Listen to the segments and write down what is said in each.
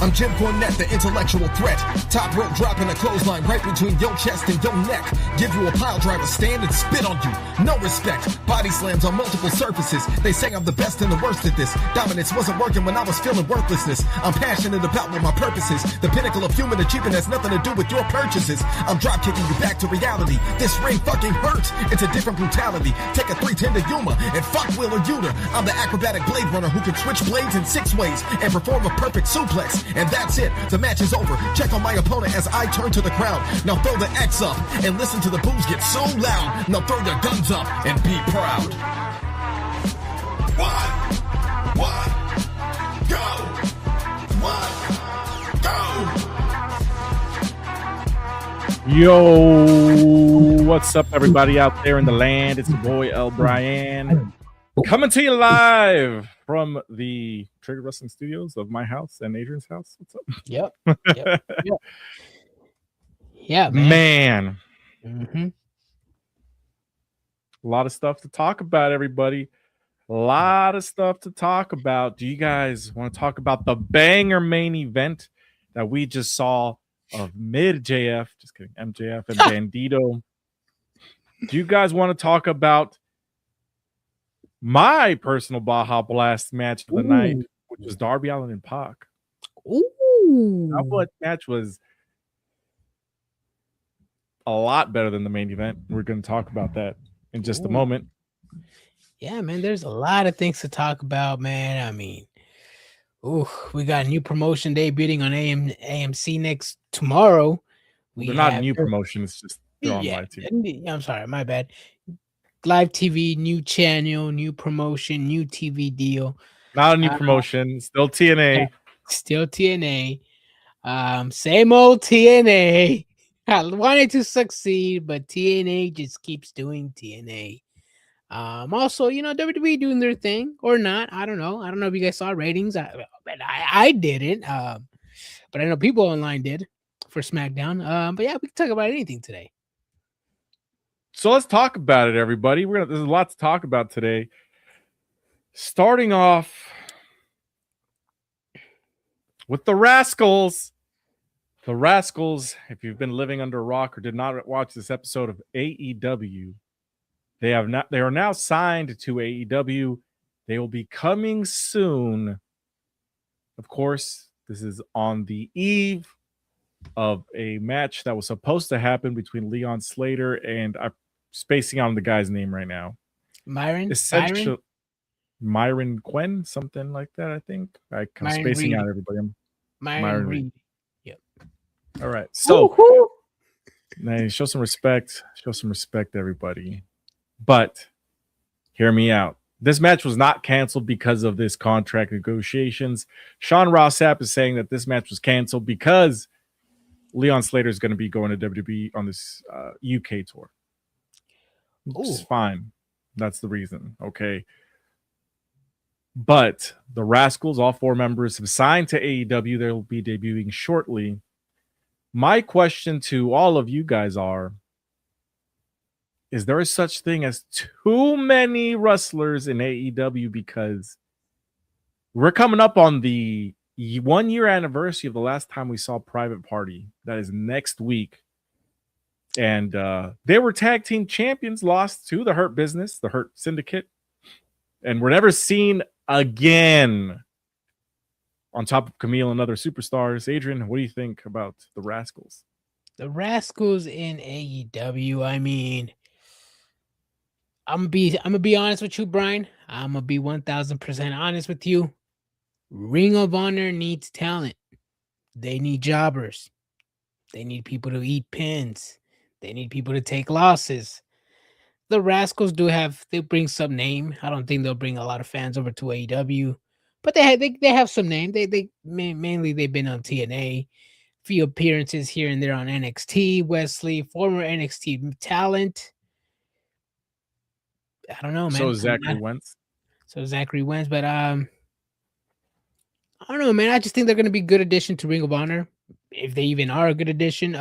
I'm Jim Cornette, the intellectual threat. Top rope dropping a clothesline right between your chest and your neck. Give you a pile driver, stand and spit on you. No respect. Body slams on multiple surfaces. They say I'm the best and the worst at this. Dominance wasn't working when I was feeling worthlessness. I'm passionate about what my purpose is. The pinnacle of human achievement has nothing to do with your purchases. I'm drop kicking you back to reality. This ring fucking hurts. It's a different brutality. Take a 310 to Yuma and fuck Wheeler Yuta. I'm the acrobatic blade runner who can switch blades in 6 ways and perform a perfect suplex. And that's it. The match is over. Check on my opponent as I turn to the crowd. Now throw the X up and listen to the boos get so loud. Now throw your guns up and be proud. One, go. Yo, what's up, everybody out there in the land? It's your boy L. Brian coming to you live from the Trigger Wrestling Studios of my house and Adrian's house. What's up? Yep. Yeah, man. A lot of stuff to talk about, everybody. A lot of stuff to talk about. Do you guys want to talk about the banger main event that we just saw of mid-JF, just kidding, MJF and Bandito? Do you guys want to talk about my personal Baja Blast match of the night, which was Darby Allin and Pac? That match was a lot better than the main event. We're going to talk about that in just a moment. Yeah, man, there's a lot of things to talk about, man. I mean, we got a new promotion debuting on AMC tomorrow. They're not a new promotion. It's just they're on live TV. I'm sorry, my bad. Live TV, new channel, new promotion, new TV deal. Not a new promotion. Still TNA. Yeah, still TNA. Same old TNA. I wanted to succeed, but TNA just keeps doing TNA. Also, WWE doing their thing or not. I don't know. I don't know if you guys saw ratings. I didn't. But I know people online did for SmackDown. But yeah, we can talk about anything today. So let's talk about it, everybody. There's a lot to talk about today. Starting off with the Rascals. The Rascals, if you've been living under a rock or did not watch this episode of AEW, they are now signed to AEW. They will be coming soon. Of course, this is on the eve of a match that was supposed to happen between Leon Slater and I'm spacing on the guy's name right now. Myron Quen, something like that, I think. I'm spacing out everybody. Myron Reed. Yep. All right. So nice. Show some respect. Show some respect, everybody. But hear me out. This match was not canceled because of this contract negotiations. Sean Ross Sapp is saying that this match was canceled because Leon Slater is going to be going to WWE on this UK tour. Which is fine. That's the reason. Okay. But the Rascals, all 4 members, have signed to AEW. They'll be debuting shortly. My question to all of you guys is there such thing as too many wrestlers in AEW? Because we're coming up on the 1-year anniversary of the last time we saw Private Party. That is next week. And they were tag team champions, lost to the Hurt Business, the Hurt Syndicate. And were never seen again on top of Camille and other superstars. Adrian, what do you think about the Rascals? The Rascals in AEW, I mean, I'm gonna be honest with you, Brian. I'm gonna be 1,000% honest with you. Ring of Honor needs talent. They need jobbers. They need people to eat pins. They need people to take losses. The Rascals they bring some name. I don't think they'll bring a lot of fans over to AEW, but they have some name. They mainly they've been on TNA, few appearances here and there on NXT. Wesley, former NXT talent. I don't know, man. So Zachary Wentz, but I don't know, man. I just think they're going to be a good addition to Ring of Honor, if they even are a good addition.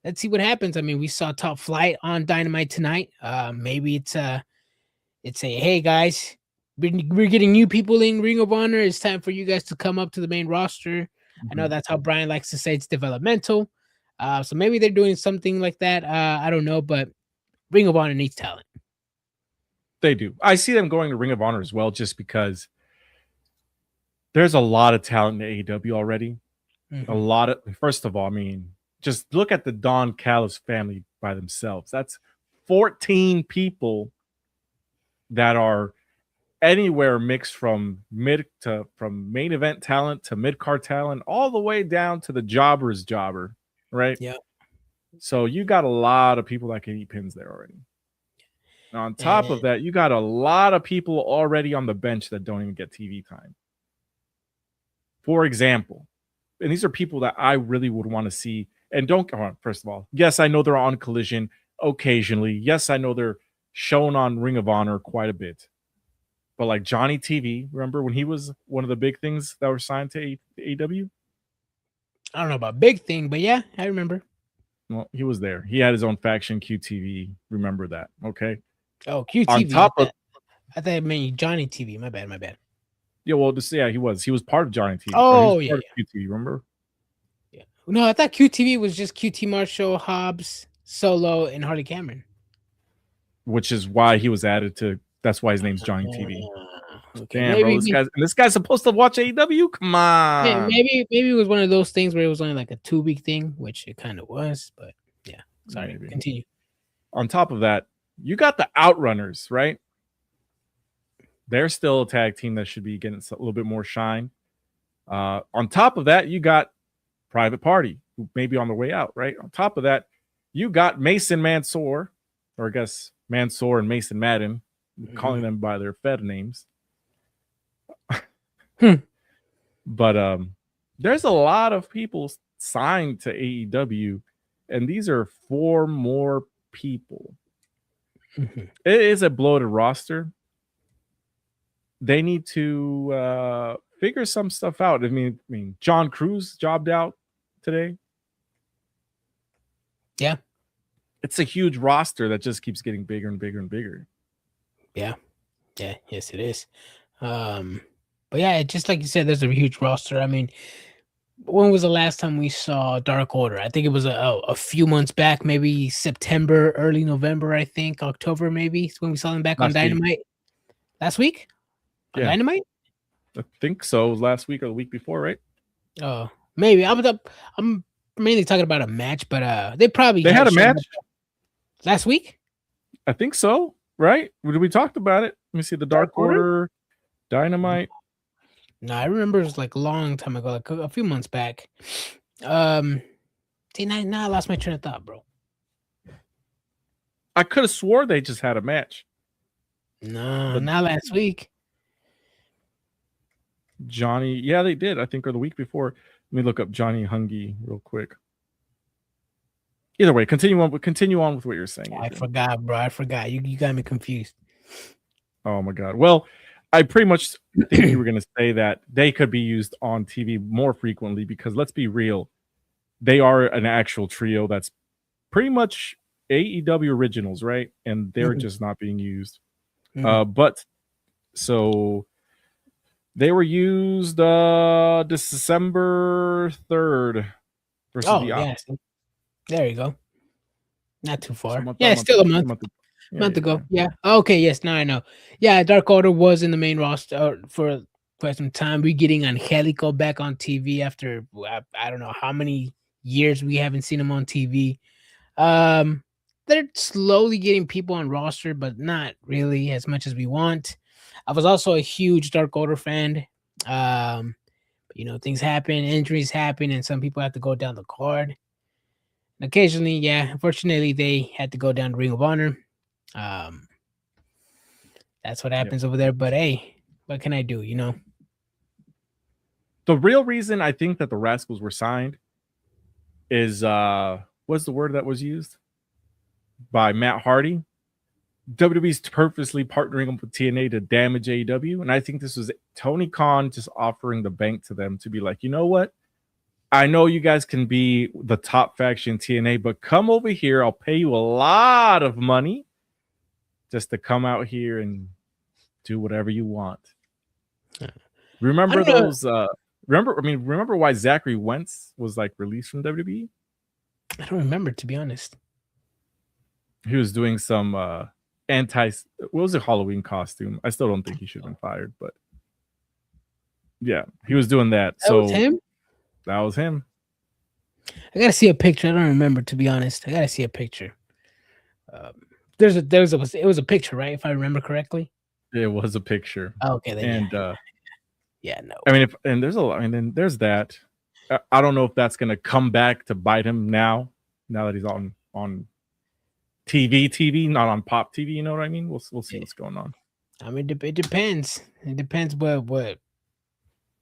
Let's see what happens. I mean, we saw Top Flight on Dynamite tonight. Maybe it's a hey guys, we're getting new people in Ring of Honor. It's time for you guys to come up to the main roster. I know that's how Brian likes to say it's developmental. So maybe they're doing something like that. I don't know, but Ring of Honor needs talent. They do. I see them going to Ring of Honor as well, just because there's a lot of talent in AEW already. A lot of, first of all, I mean, just look at the Don Callis family by themselves. That's 14 people that are anywhere mixed from main event talent to mid card talent, all the way down to the jobber's jobber, right? Yeah. So you got a lot of people that can eat pins there already. Now, on top of that, you got a lot of people already on the bench that don't even get TV time. For example, and these are people that I really would want to see. And don't go on, first of all, yes, I know they're on Collision occasionally. Yes, I know they're shown on Ring of Honor quite a bit. But like Johnny TV, remember when he was one of the big things that were signed to AEW? I don't know about big thing, but yeah, I remember. Well, he was there. He had his own faction, QTV. Remember that, okay? Oh, QTV. On top of, I thought it meant Johnny TV. My bad. Yeah, well, he was part of Johnny TV. Oh, yeah. QTV, remember? Yeah. No, I thought QTV was just QT Marshall, Hobbs, Solo, and Harley Cameron. Which is why he was added to. That's why his name's Johnny TV. Okay. Damn, bro, this guy's supposed to watch AEW? Come on. Yeah, maybe it was one of those things where it was only like a 2-week thing, which it kind of was. But yeah, sorry. Maybe. Continue. On top of that, you got the Outrunners, right? They're still a tag team that should be getting a little bit more shine. On top of that, you got Private Party, who may be on the way out, right? On top of that, you got Mason Mansoor, or I guess Mansoor and Mason Madden, calling them by their Fed names. But there's a lot of people signed to AEW, and these are 4 more people. It is a bloated roster. They need to figure some stuff out. I mean, John Cruz jobbed out today. Yeah. It's a huge roster that just keeps getting bigger and bigger and bigger. Yeah. Yeah. Yes, it is. But yeah, just like you said, there's a huge roster. I mean, when was the last time we saw Dark Order? I think it was a few months back, maybe September, early November, I think, October maybe, is when we saw them back on Dynamite. Last week? On Dynamite? I think so. It was last week or the week before, right? Oh, maybe. I'm mainly talking about a match, but they had a match last week. I think so, right? We talked about it. Let me see the Dark Order Dynamite. No, I remember it was like a long time ago, like a few months back. See, now I lost my train of thought, bro. I could have swore they just had a match. No, not last week. Johnny, yeah, they did. I think, or the week before. Let me look up Johnny Hungy real quick. Either way, continue on with what you're saying. I forgot, bro. I forgot. You got me confused. Oh my god. Well, I pretty much think you were going to say that they could be used on TV more frequently because let's be real, they are an actual trio that's pretty much AEW originals, right? And they're just not being used. But so they were used December 3rd versus the yes. There you go. Not too far. Still a month. Month ago. Yeah. Okay. Yes. Now I know. Yeah. Dark Order was in the main roster for quite some time. We're getting Angelico back on TV after I don't know how many years we haven't seen him on TV. They're slowly getting people on roster, but not really as much as we want. I was also a huge Dark Order fan. But things happen, injuries happen, and some people have to go down the card. And occasionally, unfortunately, they had to go down to Ring of Honor. That's what happens over there. But hey, what can I do? The real reason I think that the Rascals were signed is what's the word that was used by Matt Hardy? WWE's purposely partnering up with TNA to damage AEW, and I think this was Tony Khan just offering the bank to them to be like, you know what? I know you guys can be the top faction TNA, but come over here. I'll pay you a lot of money just to come out here and Do whatever you want. I Remember don't know. those? Remember why Zachary Wentz was like released from WWE? I don't remember, to be honest. He was doing some what was it, Halloween costume? I still don't think he should have been fired, but yeah, he was doing that. That was him? That was him. I gotta see a picture. I don't remember, to be honest. I gotta see a picture. It was a picture, right? If I remember correctly. It was a picture. Oh, okay, then And yeah, no. I mean, there's a lot. I mean, then there's that. I don't know if that's gonna come back to bite him now that he's on TV, not on pop TV. You know what I mean? We'll see what's going on. I mean, it depends. It depends what.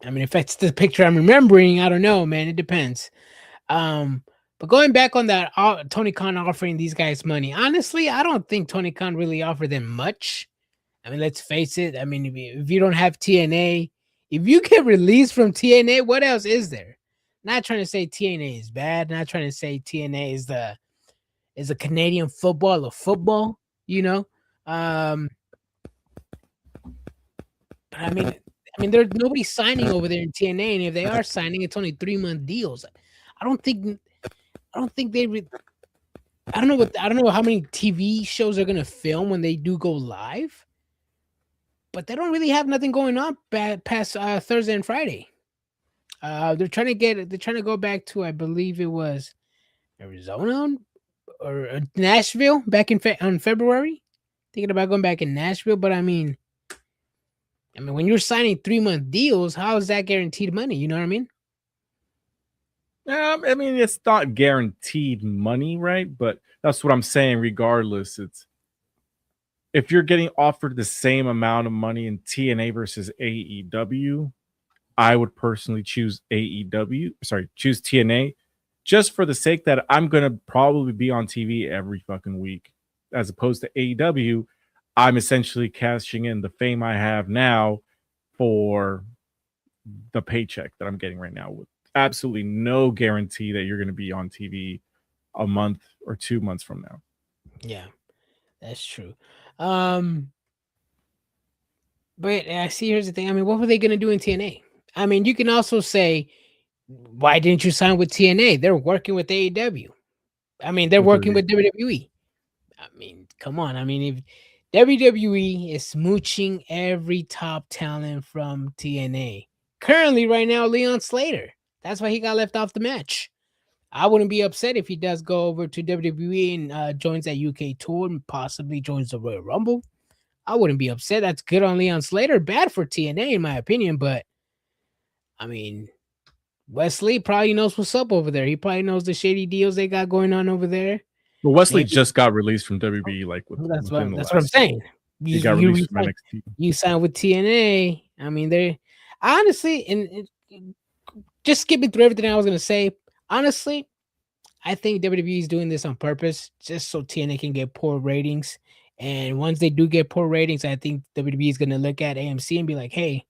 I mean, if that's the picture I'm remembering, I don't know, man. It depends. But going back on that, Tony Khan offering these guys money. Honestly, I don't think Tony Khan really offered them much. I mean, let's face it. I mean, if you don't have TNA, if you get released from TNA, what else is there? Not trying to say TNA is bad. Not trying to say TNA is the Canadian football of football. You know, but I mean, there's nobody signing over there in TNA, and if they are signing, it's only 3-month deals. I don't think they. I don't know how many TV shows they're gonna film when they do go live, but they don't really have nothing going on past Thursday and Friday. They're trying to go back to, I believe it was Arizona or Nashville back on February. Thinking about going back in Nashville, but I mean, when you're signing 3-month deals, how is that guaranteed money? You know what I mean? I mean, it's not guaranteed money, right? But that's what I'm saying. Regardless, it's if you're getting offered the same amount of money in TNA versus AEW, I would personally choose choose TNA, just for the sake that I'm gonna probably be on TV every fucking week, as opposed to AEW. I'm essentially cashing in the fame I have now for the paycheck that I'm getting right now, with absolutely no guarantee that you're going to be on TV a month or 2 months from now. Yeah, that's true. But I see. Here's the thing. I mean, what were they going to do in TNA? I mean, you can also say, why didn't you sign with TNA? They're working with AEW. I mean, they're working with WWE. I mean, come on. I mean, if WWE is smooching every top talent from TNA. Currently, right now, Leon Slater. That's why he got left off the match. I wouldn't be upset if he does go over to WWE and joins that UK tour and possibly joins the Royal Rumble. I wouldn't be upset. That's good on Leon Slater. Bad for TNA, in my opinion. But, I mean, Wesley probably knows what's up over there. He probably knows the shady deals they got going on over there. Well, Wesley just got released from WWE. That's what I'm saying. You signed with TNA. I mean, they honestly, and just skipping through everything I was gonna say. Honestly, I think WWE is doing this on purpose, just so TNA can get poor ratings. And once they do get poor ratings, I think WWE is gonna look at AMC and be like, "Hey,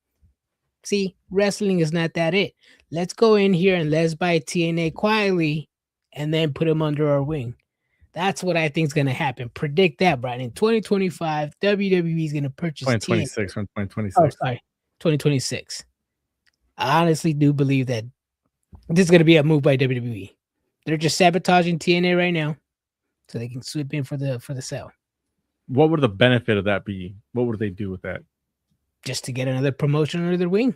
see, wrestling is not that it. Let's go in here and let's buy TNA quietly, and then put them under our wing." That's what I think is going to happen. Predict that, Brian. In 2025, WWE is going to purchase 2026 from 2026. Oh, sorry, 2026. I honestly do believe that this is going to be a move by WWE. They're just sabotaging TNA right now, so they can swoop in for the sale. What would the benefit of that be? What would they do with that? Just to get another promotion under their wing.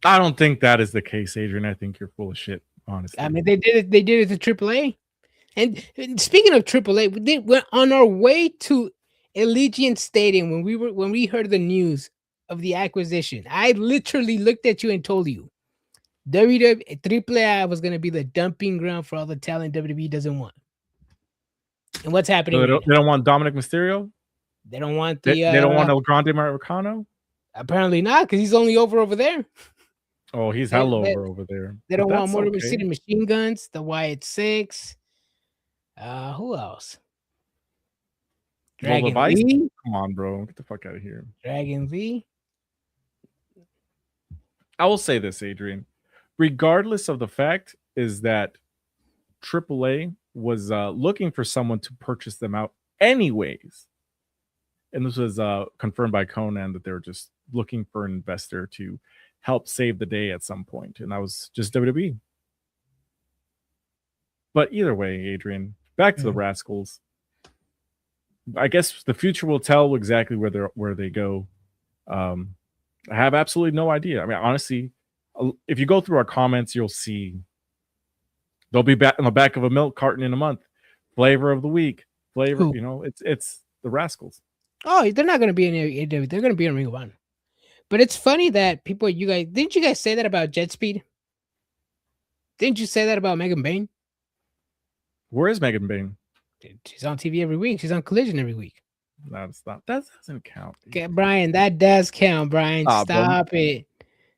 I don't think that is the case, Adrian. I think you're full of shit. Honestly. I mean, they did it to AAA. And speaking of AAA, we're on our way to Allegiant Stadium when we heard the news of the acquisition. I literally looked at you and told you AAA was going to be the dumping ground for all the talent WWE doesn't want. And what's happening? So they don't want Dominic Mysterio? They don't want they don't want El Grande Maricano? Apparently not, because he's only over there. Oh, he's hell over there. They don't want Motor City Machine Guns, the Wyatt Six. Who else? Dragon Lee. Come on, bro. Get the fuck out of here. Dragon Lee. I will say this, Adrian. Regardless of the fact is that AAA was looking for someone to purchase them out anyways. And this was confirmed by Conan that they were just looking for an investor to help save the day at some point, and that was just WWE. But either way, Adrian, back to the Rascals. I guess the future will tell exactly where they go. I have absolutely no idea. I mean, honestly, if you go through our comments, you'll see they'll be back on the back of a milk carton in a month. Flavor of the week, flavor. Who? You know, it's the Rascals. Oh, they're not going to be in AEW. They're going to be in Ring of Honor. But it's funny that didn't you guys say that about Jet Speed? Didn't you say that about Megan Bain? Where is Megan Bain? She's on TV every week. She's on Collision every week. That's not. That doesn't count. Okay, Brian, that does count, Brian. Stop it.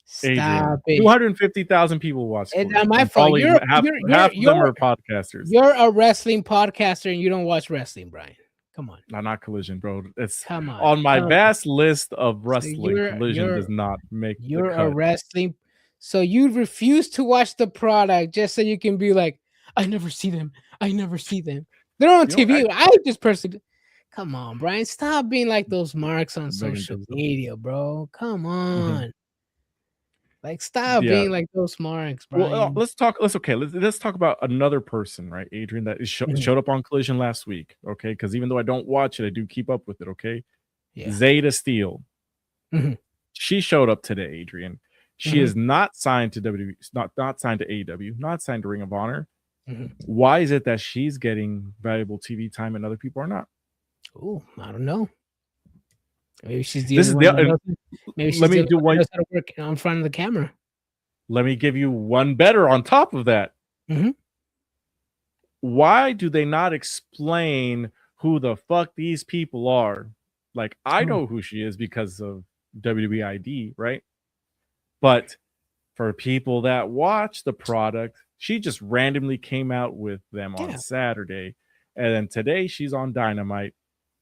Stop it. 250,000 people watch. It's not my fault. Half of them are podcasters. You're a wrestling podcaster and you don't watch wrestling, Brian. Come on. No, not Collision, bro. It's Come on my vast list of wrestling. Collision does not make. You're a wrestling. So you refuse to watch the product just so you can be like, I never see them. I never see them. They're on TV. I just personally. Come on, Brian. Stop being like those marks on social media, bro. Come on. Like, stop being like those marks, Brian. Well, let's talk about another person, right, Adrian, that showed up on Collision last week, okay? Because even though I don't watch it, I do keep up with it, okay? Yeah. Zeta Steel. She showed up today, Adrian. She is not signed to WWE, not signed to AEW, not signed to Ring of Honor. Why is it that she's getting valuable TV time and other people are not? Oh, I don't know. Maybe she's the maybe she's the one that knows how to work in front of the camera. Let me give you one better on top of that. Why do they not explain who the fuck these people are? Like, I know who she is because of WWE ID, right? But for people that watch the product, she just randomly came out with them on Saturday. And then today she's on Dynamite.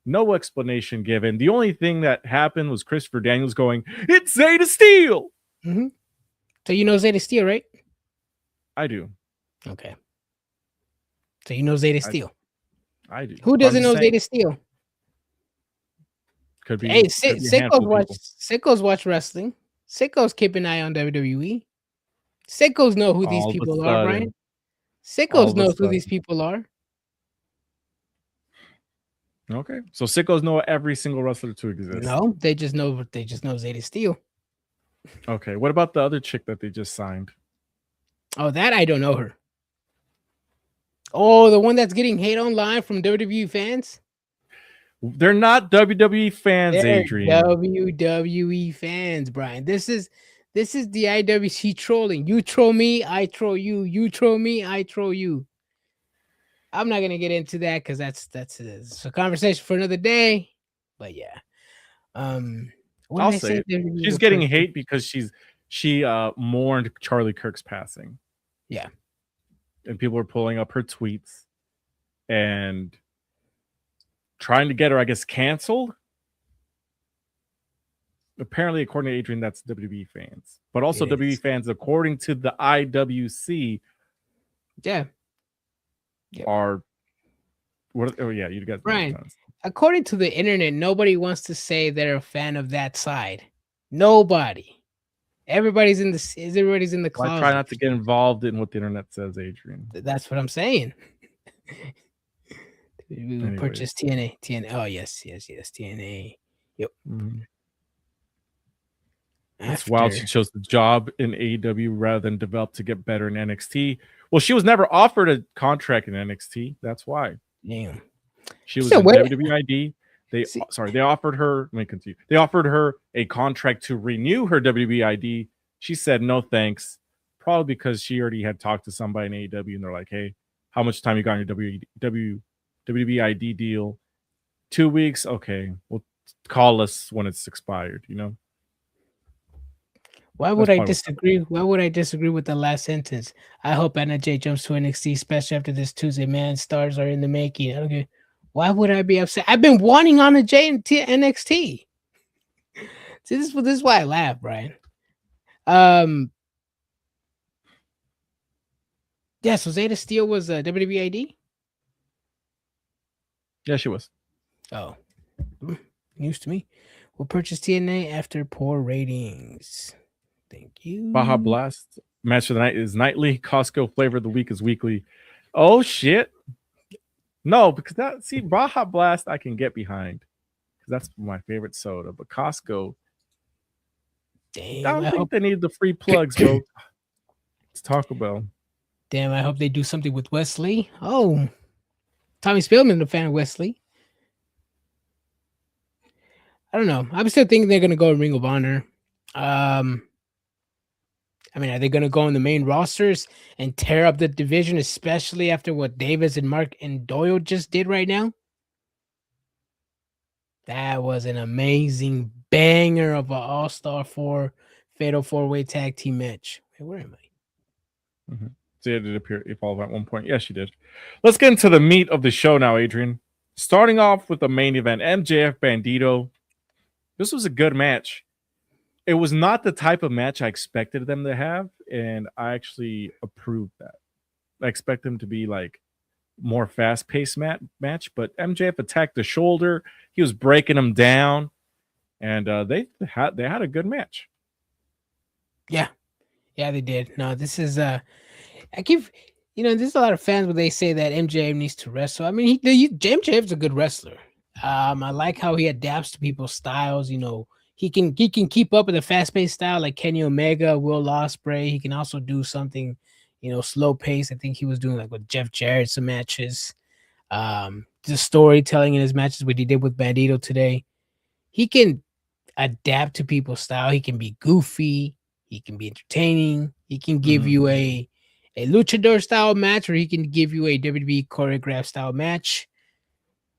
No explanation given. The only thing that happened was Christopher Daniels going, "It's Zeta Steel." So you know Zeta Steel, right? I do. Okay. So you know Zeta Steel. I do. Who doesn't know Zeta Steel? Could be. Hey, sickos watch wrestling. Sickos keep an eye on WWE. Sickos know who these people are, Brian. Sickos knows who these people are. Okay, so sickos know every single wrestler to exist. No, they just know Zeta Steel. Okay, what about the other chick that they just signed? Oh, that I don't know her. Oh, the one that's getting hate online from WWE fans? They're not WWE fans, Adrian. WWE fans, Brian. This is the IWC trolling. You troll me, I troll you. You troll me, I troll you. I'm not gonna get into that because that's a conversation for another day. But yeah, I'll say it. She's getting hate because she mourned Charlie Kirk's passing. Yeah, and people are pulling up her tweets and trying to get her, I guess, canceled. Apparently, according to Adrian, that's WWE fans, but also WWE fans, according to the IWC. Yeah. Are what? Oh yeah, you guys. Brian, according to the internet, nobody wants to say they're a fan of that side. Nobody. Everybody's in the closet. I try not to get involved in what the internet says, Adrian. That's what I'm saying. We will purchase TNA. Oh yes, TNA. Yep. That's wild. She chose the job in AEW rather than develop to get better in NXT. Well, she was never offered a contract in NXT. That's why. Damn. She was in WWID. They offered her. Let me continue. They offered her a contract to renew her WWID. She said no thanks. Probably because she already had talked to somebody in AEW, and they're like, "Hey, how much time you got in your WWID deal? 2 weeks. Okay, well, call us when it's expired." You know. Why would I disagree? Why would I disagree with the last sentence? I hope Anna Jay jumps to NXT, especially after this Tuesday. Man, stars are in the making. Okay, why would I be upset? I've been wanting Anna Jay in NXT. See, this is why I laugh, Brian. Yeah. So Zeta Steel was WWID. Yeah, she was. Oh, News to me. Will purchase TNA after poor ratings. Thank you. Baja Blast match of the night is nightly. Costco flavor of the week is weekly. Oh shit! No, because Baja Blast I can get behind because that's my favorite soda. But Costco, Damn, I don't think they need the free plugs, bro. It's Taco Bell. Damn, I hope they do something with Wesley. Oh, Tommy Spillman, a fan of Wesley. I don't know. I'm still thinking they're gonna go Ring of Honor. I mean, are they gonna go on the main rosters and tear up the division, especially after what Davis and Mark and Doyle just did right now? That was an amazing banger of an All-Star 4 Fatal 4-Way Tag Team match. Wait, where am I? Mm-hmm. So it did appear evolve at one point. Yes, she did. Let's get into the meat of the show now, Adrian. Starting off with the main event, MJF Bandito. This was a good match. It was not the type of match I expected them to have, and I actually approved that. I expect them to be like more fast-paced match, but MJF attacked the shoulder. He was breaking him down, and they had a good match. Yeah, they did. No, this is there's a lot of fans where they say that MJF needs to wrestle. I mean, MJF's a good wrestler. I like how he adapts to people's styles. He can keep up with a fast-paced style like Kenny Omega, Will Ospreay. He can also do something, slow pace. I think he was doing like with Jeff Jarrett some matches. The storytelling in his matches, what he did with Bandito today. He can adapt to people's style. He can be goofy. He can be entertaining. He can give you a luchador style match, or he can give you a WWE choreographed style match.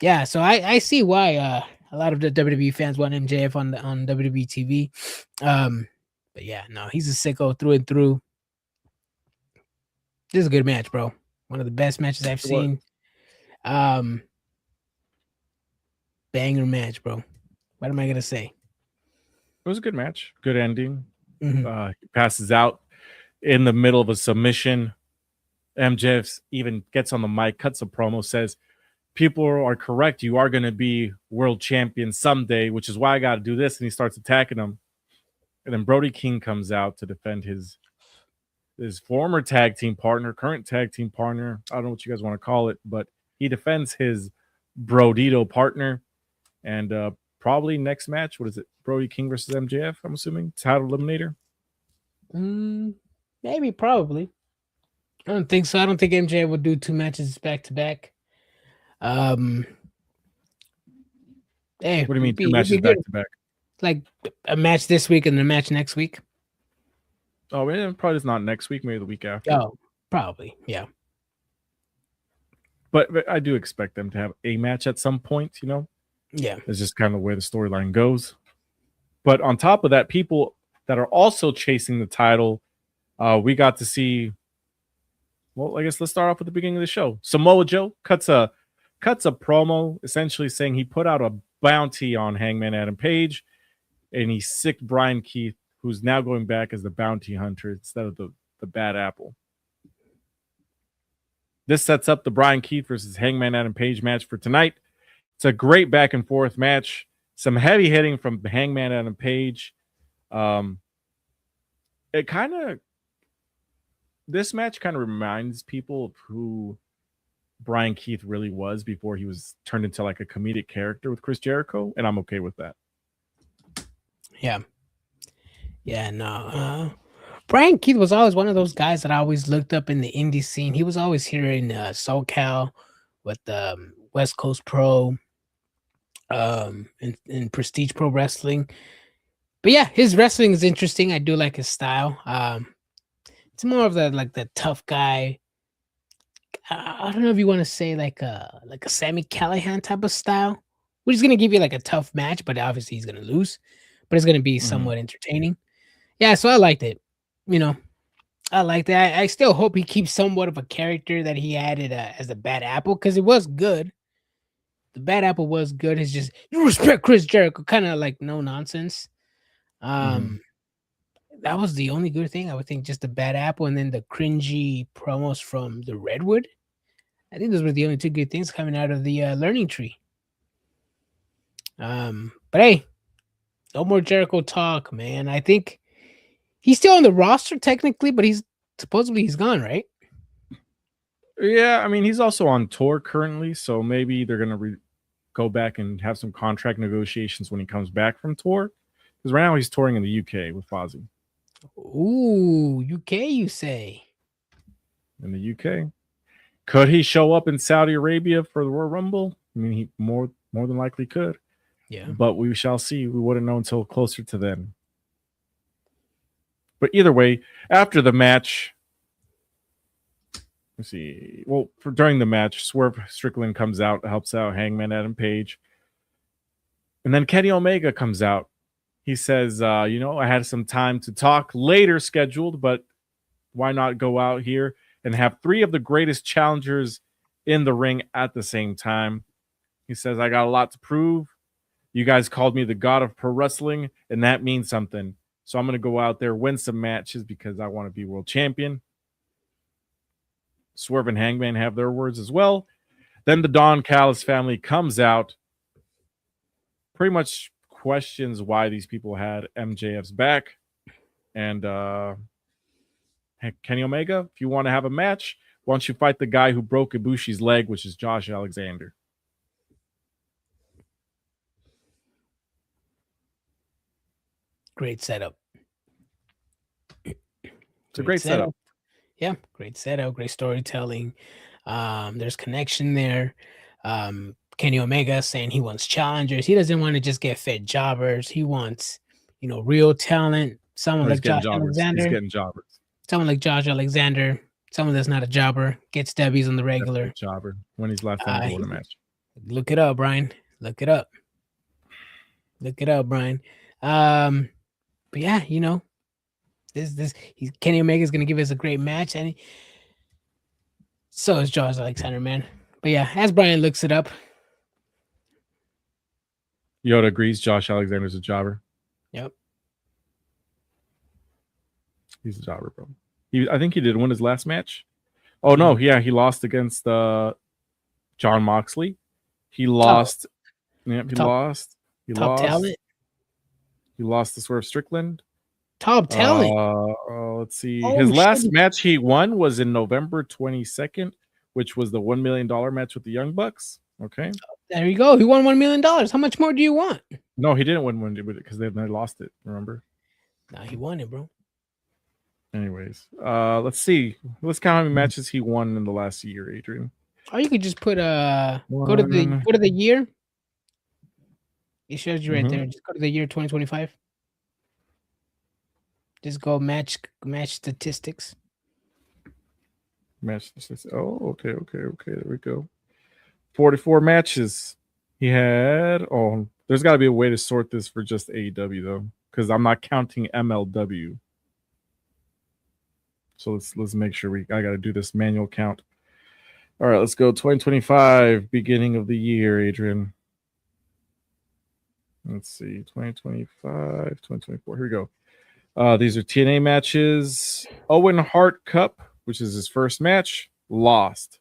Yeah, so I see why a lot of the WWE fans want MJF on WWE TV. But yeah, no, he's a sicko through and through. This is a good match, bro. One of the best matches I've seen. Banger match, bro. What am I gonna say? It was a good match. Good ending. Mm-hmm. He passes out in the middle of a submission. MJF even gets on the mic, cuts a promo, says, "People are correct. You are going to be world champion someday, which is why I got to do this." And he starts attacking him. And then Brody King comes out to defend his former tag team partner, current tag team partner. I don't know what you guys want to call it, but he defends his Brodito partner. And probably next match, what is it? Brody King versus MJF, I'm assuming. Title eliminator? Maybe, probably. I don't think so. I don't think MJF would do 2 matches back to back. Hey, what do you mean 2 matches back to back? Like a match this week and a match next week. Oh, yeah, probably it's not next week, maybe the week after. Oh, probably, yeah. But I do expect them to have a match at some point, Yeah. It's just kind of the way the storyline goes. But on top of that, people that are also chasing the title, we got to see. Well, I guess let's start off with the beginning of the show. Samoa Joe cuts a promo, essentially saying he put out a bounty on Hangman Adam Page, and he sicked Brian Keith, who's now going back as the bounty hunter instead of the bad apple. This sets up the Brian Keith versus Hangman Adam Page match for tonight. It's a great back and forth match. Some heavy hitting from Hangman Adam Page. This match kind of reminds people of who Brian Keith really was before he was turned into like a comedic character with Chris Jericho, and I'm okay with that. Yeah, no. Brian Keith was always one of those guys that I always looked up in the indie scene. He was always here in SoCal with West Coast Pro, and Prestige Pro Wrestling. But yeah, his wrestling is interesting. I do like his style. It's more of the tough guy. I don't know if you want to say like a Sami Callihan type of style, which is gonna give you like a tough match, but obviously he's gonna lose. But it's gonna be somewhat entertaining. Yeah, so I liked it. I like that. I still hope he keeps somewhat of a character that he added as the Bad Apple, because it was good. The Bad Apple was good. It's just, you respect Chris Jericho, kind of like no nonsense. That was the only good thing. I would think just the Bad Apple and then the cringy promos from the Redwood. I think those were the only 2 good things coming out of the learning tree. But hey, no more Jericho talk, man. I think he's still on the roster technically, but he's gone, right? Yeah, I mean, he's also on tour currently, so maybe they're gonna go back and have some contract negotiations when he comes back from tour. Because right now he's touring in the UK with Fozzy. Ooh, UK, you say? In the UK, could he show up in Saudi Arabia for the Royal Rumble? I mean, he more than likely could. Yeah, but we shall see. We wouldn't know until closer to then. But either way, after the match, let's see. Well, during the match, Swerve Strickland comes out, helps out Hangman Adam Page, and then Kenny Omega comes out. He says, I had some time to talk later scheduled, but why not go out here and have 3 of the greatest challengers in the ring at the same time? He says, I got a lot to prove. You guys called me the god of pro wrestling, and that means something. So I'm going to go out there, win some matches because I want to be world champion. Swerve and Hangman have their words as well. Then the Don Callis family comes out, pretty much questions why these people had MJF's back. And Kenny Omega, if you want to have a match, why don't you fight the guy who broke Ibushi's leg, which is Josh Alexander? great setup. It's a great setup. Yeah, great setup, great storytelling. There's connection there. Kenny Omega saying he wants challengers. He doesn't want to just get fed jobbers. He wants, real talent. Someone like Josh Alexander. He's getting jobbers. Someone like Josh Alexander. Someone that's not a jobber, gets W's on the regular. Jobber when he's left on the match. Look it up, Brian. Look it up. Look it up, Brian. But yeah, Kenny Omega is gonna give us a great match, and so is Josh Alexander, man. But yeah, as Brian looks it up, Yoda agrees. Josh Alexander's a jobber. Yep, he's a jobber, bro. I think he did win his last match. Oh no, yeah, he lost against John Moxley. He lost. Yep, he lost. He top lost. Talent. He lost to Swerve Strickland. Top talent. Let's see. His last match he won was in November 22nd, which was the $1 million match with the Young Bucks. Okay. There you go. He won $1 million. How much more do you want? No, he didn't win because they lost it. Remember? Nah, he won it, bro. Anyways, let's see. Let's count how many matches he won in the last year, Adrian. Or you could just put go to the year. It shows you right there. Just go to the year 2025. Just go match statistics. Match statistics. Oh, okay. There we go. 44 matches. He had. Oh, there's got to be a way to sort this for just AEW though, because I'm not counting MLW. So let's make sure I got to do this manual count. All right, let's go 2025, beginning of the year, Adrian. Let's see, 2025, 2024. Here we go. These are TNA matches. Owen Hart Cup, which is his first match, lost.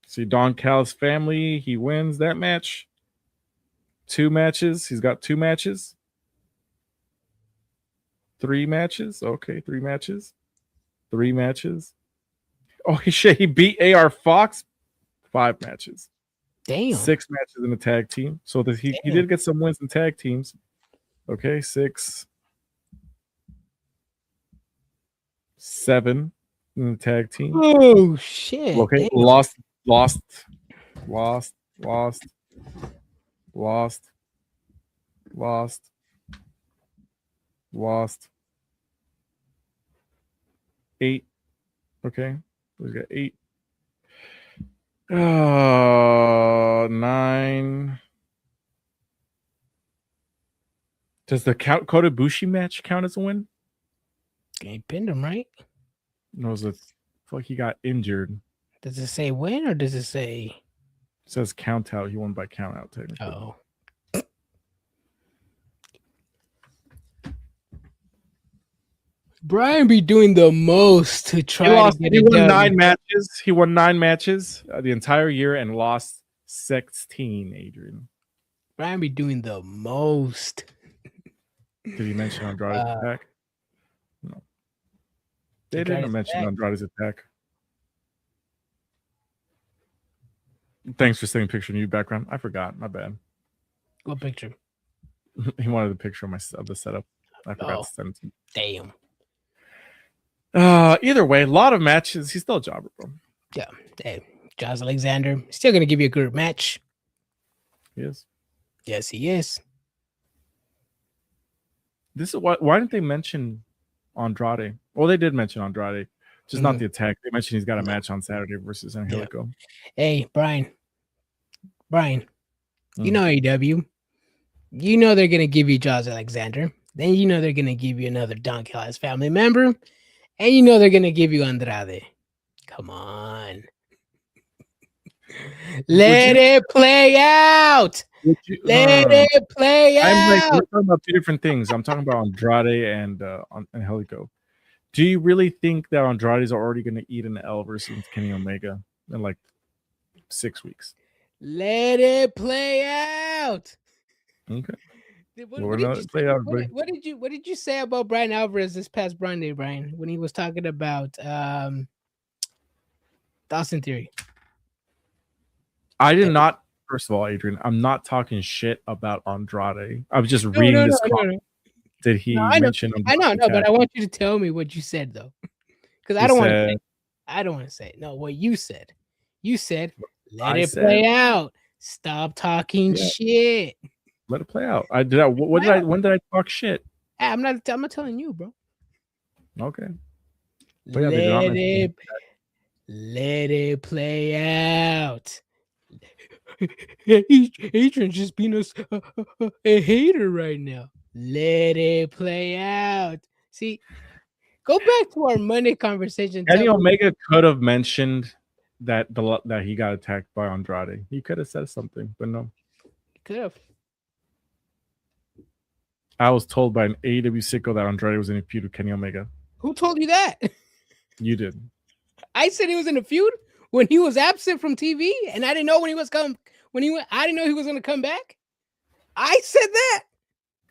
See, Don Callis family, he wins that match. 2 matches. He's got 2 matches. 3 matches. Okay, 3 matches. 3 matches. Oh, shit, he beat AR Fox. 5 matches. Damn. 6 matches in the tag team. So that he did get some wins in tag teams. Okay, 6. 7 in the tag team. Oh shit. Okay, damn. lost. 8. Okay, we got 8. 9. Does the Kota Ibushi match count as a win? He pinned him, right? No, it's like he got injured. Does it say win or does it say? It says count out. He won by count out, technically. Oh. Brian be doing the most to try to get it done. 9 matches. He won 9 matches the entire year and lost 16, Adrian. Brian be doing the most. Did he mention Andrade's attack? No. They didn't mention Andrade's attack. Thanks for sending a picture of you background. I forgot. My bad. What picture? He wanted a picture of the setup. I forgot to send it to him. Damn. Either way, a lot of matches. He's still a jobber, bro. Yeah. Hey, Josh Alexander still gonna give you a good match. He is. Yes, he is. This is why didn't they mention Andrade? Well, they did mention Andrade, just not the attack. They mentioned he's got a match on Saturday versus Angelico. Yeah. Hey, Brian, you know AEW. You know they're gonna give you Josh Alexander. Then you know they're gonna give you another Don Callis family member, and you know they're gonna give you Andrade. Come on, let it play out. Let it play out. We're talking about two different things. I'm talking about Andrade and Angelico. Do you really think that Andrade's already going to eat an L versus Kenny Omega in like 6 weeks? Let it play out. Okay. What did you say about Brian Alvarez this past Monday, Brian, when he was talking about Austin Theory? I did not. First of all, Adrian, I'm not talking shit about Andrade. I was just reading this comment. Did he mention? I know, but I want you to tell me what you said though, because I don't want to say. I don't want to say it. No, what you said. You said, "Let it play out. Stop talking shit. Let it play out." I did. When did I talk shit? I'm not telling you, bro. Okay. Let it play out. Adrian's just being a hater right now. Let it play out. See, go back to our Monday conversation. Kenny Omega could have mentioned that he got attacked by Andrade. He could have said something, but no. He could have. I was told by an AEW sicko that Andrade was in a feud with Kenny Omega. Who told you that? You did. I said he was in a feud when he was absent from TV, and I didn't know when he was coming. I didn't know he was going to come back. I said that.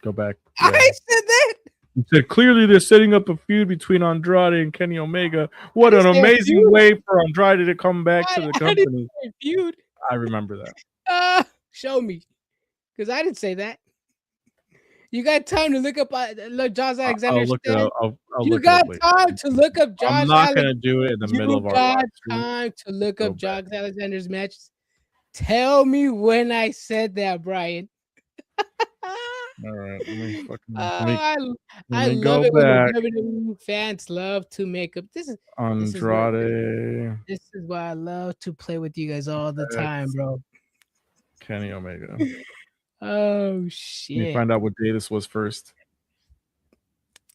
Go back. Yeah. I said that. You said clearly they're setting up a feud between Andrade and Kenny Omega. What an amazing way for Andrade to come back to the company. Feud. I remember that. Show me, because I didn't say that. You got time to look up Josh Alexander. You got time to look up Josh. I'm not going to do it in the middle of our live stream. You got time to look up Josh Alexander's matches. Tell me when I said that, Brian. All right. I love it when WWE fans love to make up. This is Andrade. This is why I love to play with you guys all the time, bro. Kenny Omega. Oh shit! Let me find out what day this was first.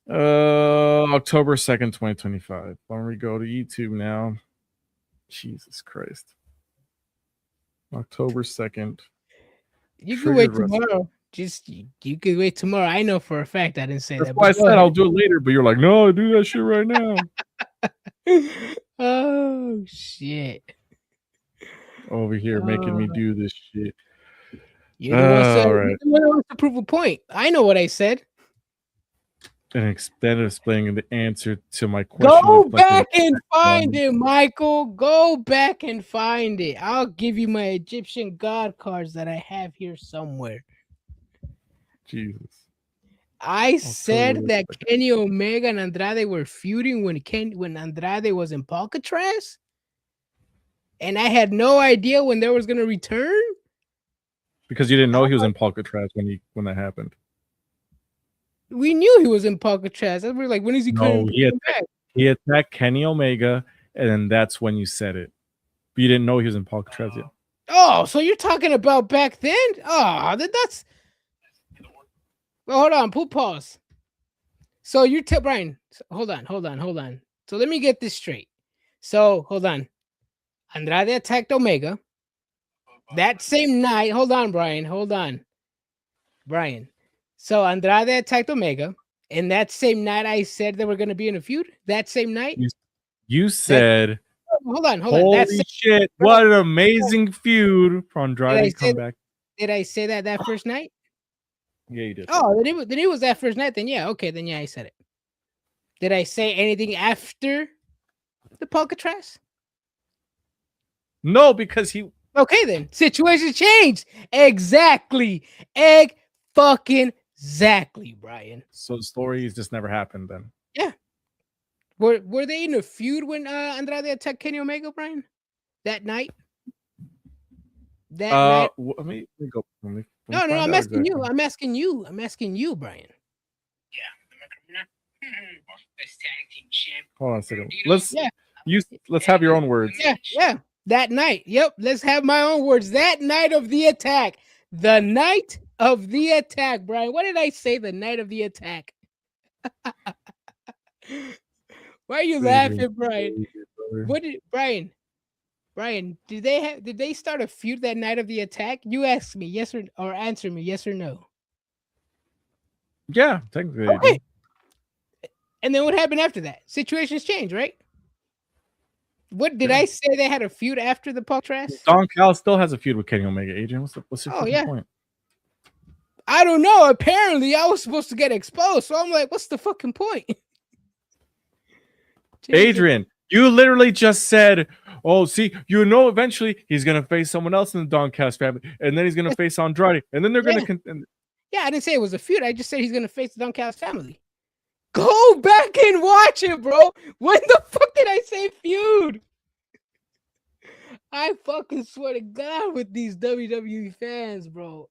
October 2nd, 2025. Why don't we go to YouTube now? Jesus Christ. October 2nd. You can wait tomorrow. You can wait tomorrow. I know for a fact I didn't say that. That's why I said I'll do it later, but you're like, no, do that shit right now. Oh shit! Over here making me do this shit. You're the one wants to prove a point. I know what I said. And explaining the answer to my question. Go back and find it, Michael. Go back and find it. I'll give you my Egyptian god cards that I have here somewhere. Jesus. I said that Kenny Omega and Andrade were feuding when Andrade was in Alcatraz, and I had no idea when they was going to return. Because you didn't know he was in Alcatraz when that happened. We knew he was in Alcatraz. We were like, when is he coming back? He attacked Kenny Omega, and then that's when you said it. But you didn't know he was in Alcatraz yet. Oh, so you're talking about back then? Oh, that's... Well, hold on. Pause. So you're Brian, hold on. So let me get this straight. So, hold on. Andrade attacked Omega. That same night, hold on, Brian. So Andrade attacked Omega, and that same night I said they were going to be in a feud. That same night, you said hold on. Holy shit! What an amazing feud from Andrade comeback. Did I say that first night? Yeah, you did. Oh, then it was that first night. Then yeah, okay. Then yeah, I said it. Did I say anything after the Polkatras? No, because he. Okay, then situation changed. Exactly. Exactly, Brian. So the stories just never happened then. Yeah. Were they in a feud when Andrade attacked Kenny Omega, Brian? That night? Night? Let me go. No, I'm asking you. I'm asking you, Brian. Yeah. Best tag team champ. Hold on a second. Let's have your own words. Yeah. That night. Yep. Let's have my own words. That night of the attack. The night of the attack, Brian. What did I say? The night of the attack. Why are you laughing, Brian? What did Brian? Brian, did they start a feud that night of the attack? You asked me yes or answer me yes or no. Yeah, technically. Okay. And then what happened after that? Situations change, right? What did I say? They had a feud after the Polkatras? Don Cal still has a feud with Kenny Omega. Adrian, what's your point? I don't know. Apparently, I was supposed to get exposed, so I'm like, what's the fucking point? Adrian, you literally just said, "Oh, see, eventually he's gonna face someone else in the Don Cast family, and then he's gonna face Andrade, and then they're gonna." Yeah, I didn't say it was a feud. I just said he's gonna face the Don Cast family. Go back and watch it, bro. When the fuck did I say feud? I fucking swear to God with these WWE fans, bro.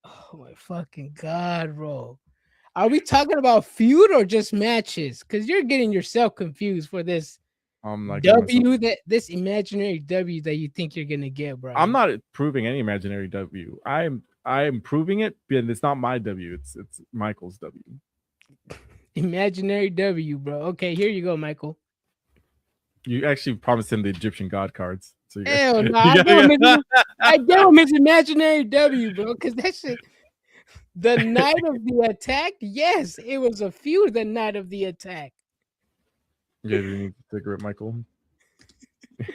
Oh my fucking God, bro. Are we talking about feud or just matches? Because you're getting yourself confused for this this imaginary W that you think you're gonna get, bro. I'm not proving any imaginary W. I am proving it, but it's not my W. It's Michael's W. Imaginary W, bro. Okay, here you go, Michael. You actually promised him the Egyptian god cards. So hell no, I gave him his imaginary W, bro. Because that shit. The night of the attack, yes, it was a feud. The night of the attack. Yeah, you need a cigarette, Michael.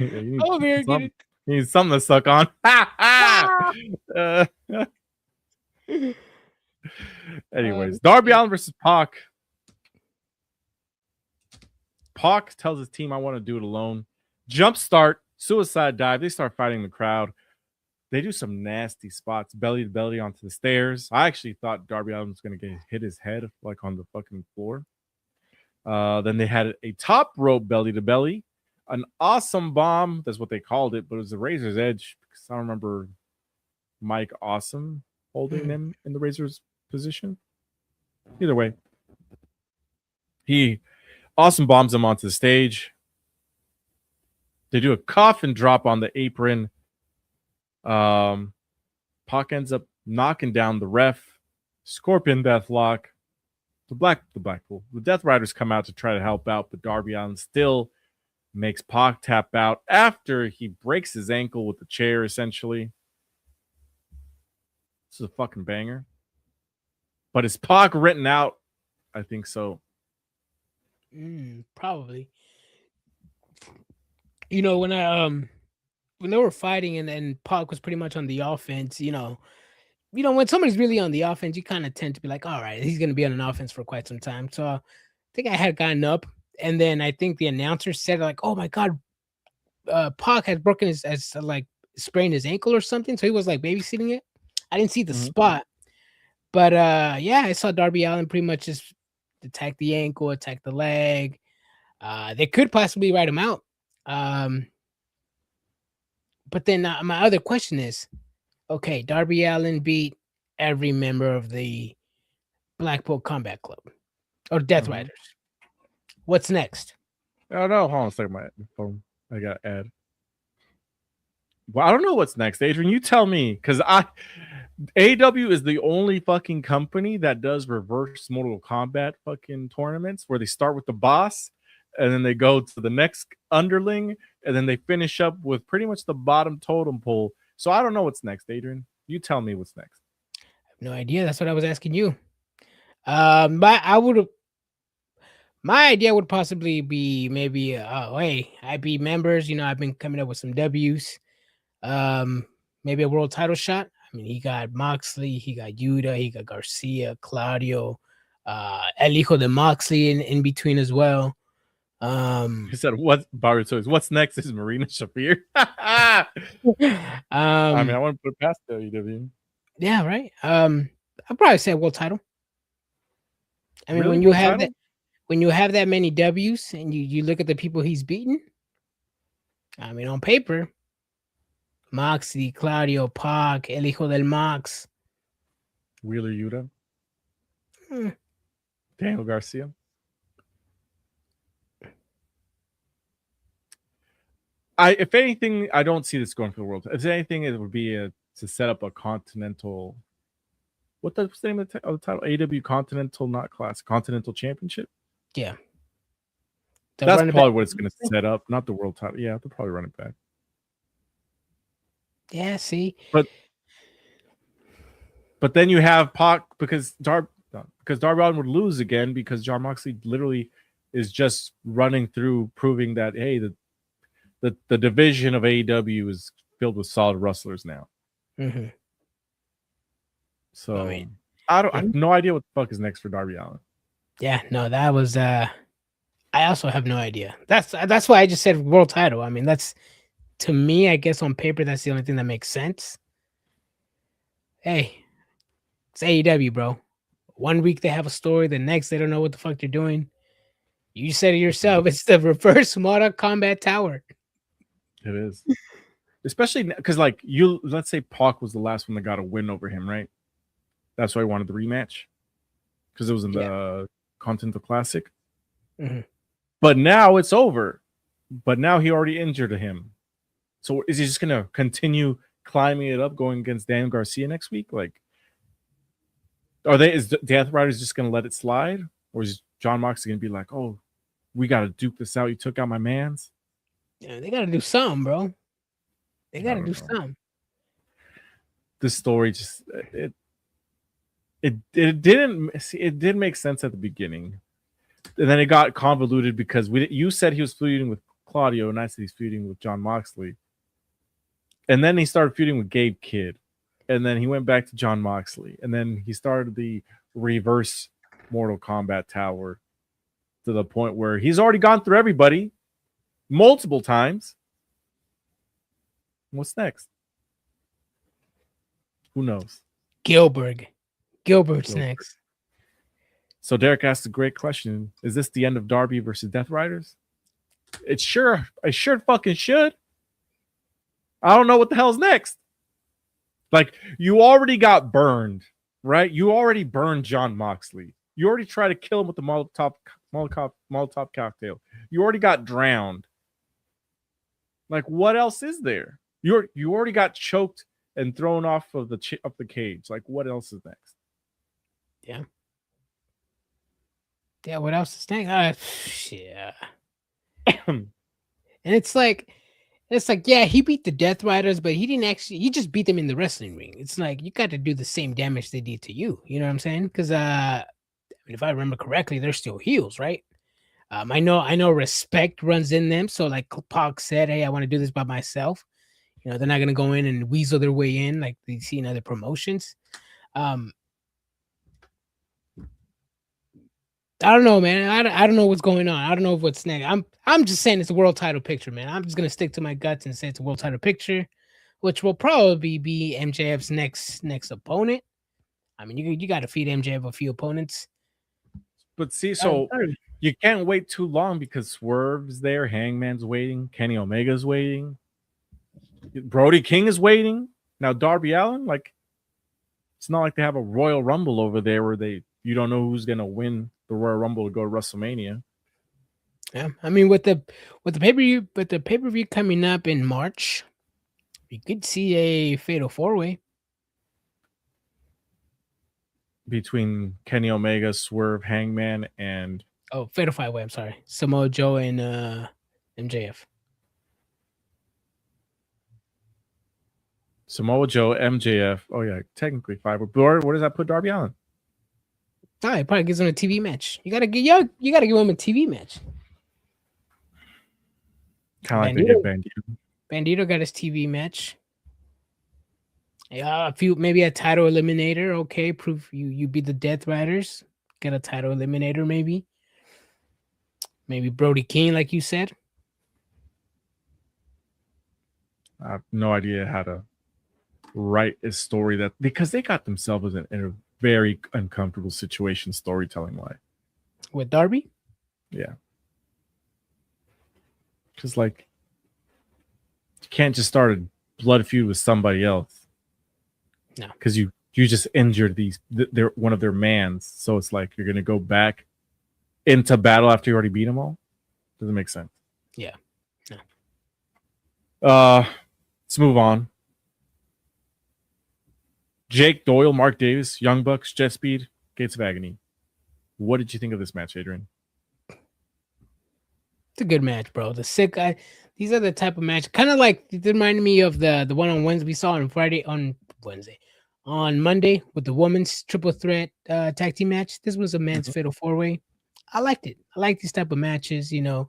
Over here, you need something to suck on. Anyways, Darby Allin versus Pac. Pac tells his team, "I want to do it alone." Jumpstart, suicide dive. They start fighting the crowd. They do some nasty spots, belly to belly onto the stairs. I actually thought Darby Allin was going to hit his head like on the fucking floor. Then they had a top rope belly to belly, an awesome bomb. That's what they called it, but it was a Razor's Edge because I don't remember Mike Awesome holding them in the Razor's position. Either way, he awesome bombs him onto the stage. They do a coffin drop on the apron. Pac ends up knocking down the ref. Scorpion Deathlock. The Blackpool. The Death Riders come out to try to help out, but Darby Allin still makes Pac tap out after he breaks his ankle with the chair, essentially. This is a fucking banger. But is Pac written out? I think so. Probably. You know, when they were fighting and Pac was pretty much on the offense, you know, when somebody's really on the offense, you kind of tend to be like, all right, he's going to be on an offense for quite some time. So I think I had gotten up, and then I think the announcer said like, oh my God, Pac has broken sprained his ankle or something. So he was like babysitting it. I didn't see the spot, but yeah, I saw Darby Allin pretty much just attack the ankle, attack the leg. They could possibly write him out. But then my other question is, okay, Darby Allin beat every member of the Blackpool Combat Club or Death Riders. What's next? Oh no, hold on a second. My phone. I got to add. Well, I don't know what's next, Adrian. You tell me, because AEW is the only fucking company that does reverse Mortal Kombat fucking tournaments where they start with the boss and then they go to the next underling and then they finish up with pretty much the bottom totem pole. So I don't know what's next, Adrian. You tell me what's next. I have no idea. That's what I was asking you. I would have. My idea would possibly be maybe, hey, I be members. I've been coming up with some W's. Maybe a world title shot. I mean, he got Moxley, he got Yuta, he got Garcia, Claudio, El Hijo de Moxley in between as well. He said, "What Baruto is? What's next is Marina Shafir." I mean, I want to put it past AEW. Yeah, right. I'd probably say a world title. I mean, Really? when you World have title? that, when you have that many W's and you look at the people he's beaten, I mean, on paper, Moxley, Claudio, Pac, El Hijo del Mox, Wheeler Yuta, Daniel Garcia. If anything, I don't see this going for the world. If anything, it would be to set up a continental. What's the name of the title? AEW Continental, not Classic, Continental Championship. Yeah. That's probably what it's going to set up, not the world title. Yeah, they'll probably run it back. Yeah, see. But then you have Pac because Darby Allin would lose again because Jon Moxley literally is just running through, proving that hey, the division of AEW is filled with solid wrestlers now. Mm-hmm. So I have no idea what the fuck is next for Darby Allin. Yeah, no, that was I also have no idea. That's why I just said world title. I mean, that's, to me, I guess on paper, that's the only thing that makes sense. Hey, it's AEW, bro. 1 week they have a story, the next they don't know what the fuck they're doing. You said it yourself. It's the reverse Mortal Kombat Tower. It is. Especially because, like, let's say Pac was the last one that got a win over him, right? That's why he wanted the rematch. Because it was in the Continental Classic. Mm-hmm. But now it's over. But now he already injured him. So is he just going to continue climbing it up, going against Daniel Garcia next week? Like, is Death Riders just going to let it slide? Or is Jon Moxley going to be like, oh, we got to duke this out. You took out my mans? Yeah, they got to do something, bro. They got to do something. This story just, it didn't make sense at the beginning. And then it got convoluted because you said he was feuding with Claudio, and I said he's feuding with Jon Moxley. And then he started feuding with Gabe Kidd. And then he went back to Jon Moxley. And then he started the reverse Mortal Kombat Tower to the point where he's already gone through everybody multiple times. What's next? Who knows? Gilbert's next. So Derek asked a great question. Is this the end of Darby versus Death Riders? It sure fucking should. I don't know what the hell's next. Like, you already got burned, right? You already burned Jon Moxley. You already tried to kill him with the Molotov cocktail. You already got drowned. Like, what else is there? You already got choked and thrown off of the cage. Like, what else is next? Yeah. Yeah, what else is next? Yeah. And it's like, yeah, he beat the Death Riders, but he just beat them in the wrestling ring. It's like, you got to do the same damage they did to you. You know what I'm saying? Because if I remember correctly, they're still heels, right? I know respect runs in them. So like Pac said, hey, I want to do this by myself. You know, they're not gonna go in and weasel their way in like they see in other promotions. I don't know, man. I don't know what's going on. I don't know what's next. I'm just saying it's a world title picture, man. I'm just gonna stick to my guts and say it's a world title picture, which will probably be MJF's next opponent. I mean, you got to feed MJF a few opponents. But see, so you can't wait too long because Swerve's there, Hangman's waiting, Kenny Omega's waiting, Brody King is waiting. Now Darby Allin, like, it's not like they have a Royal Rumble over there where you don't know who's gonna win the Royal Rumble to go to WrestleMania. Yeah, I mean, with the pay-per-view coming up in March, you could see a fatal 4-way between Kenny Omega, Swerve, Hangman, and fatal 5-way. I'm sorry, Samoa Joe and MJF. Samoa Joe, MJF. Oh yeah, technically 5. But where does that put Darby Allin? Oh, he probably gives him a TV match. You gotta give him a TV match. Kind of like they give Bandito. Bandito got his TV match. Yeah, maybe a title eliminator. Okay, prove you beat the Death Riders. Get a title eliminator, maybe. Maybe Brody King, like you said. I have no idea how to write a story because they got themselves in a very uncomfortable situation storytelling wise. With Darby? Yeah. Because like you can't just start a blood feud with somebody else. No. Because you just injured they're one of their mans. So it's like you're gonna go back into battle after you already beat them all. Doesn't make sense. Yeah. No. Let's move on. Jake Doyle, Mark Davis, Young Bucks, Jet Speed, Gates of Agony. What did you think of this match, Adrian? It's a good match, bro. The sick guy. These are the type of match, kind of like it reminded me of the one on Wednesday we saw on Monday with the women's triple threat tag team match. This was a men's fatal 4-way. I liked it. I like these type of matches. You know,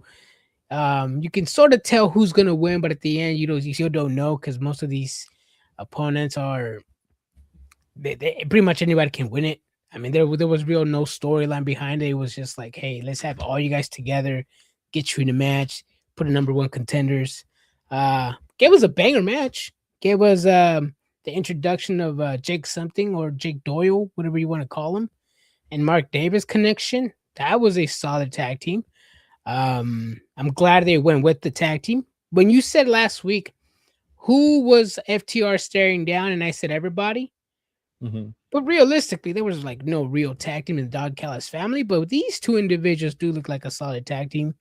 you can sort of tell who's gonna win, but at the end, you still don't know because most of these opponents are. They pretty much anybody can win it. I mean, there was real no storyline behind it. It was just like, hey, let's have all you guys together, get you in a match, put a number one contenders. Gave us a banger match. Gave us the introduction of Jake something or Jake Doyle, whatever you want to call him, and Mark Davis connection. That was a solid tag team. I'm glad they went with the tag team. When you said last week, who was FTR staring down, and I said everybody. Mm-hmm. But realistically, there was like no real tag team in the Dog Callis family. But these two individuals do look like a solid tag team.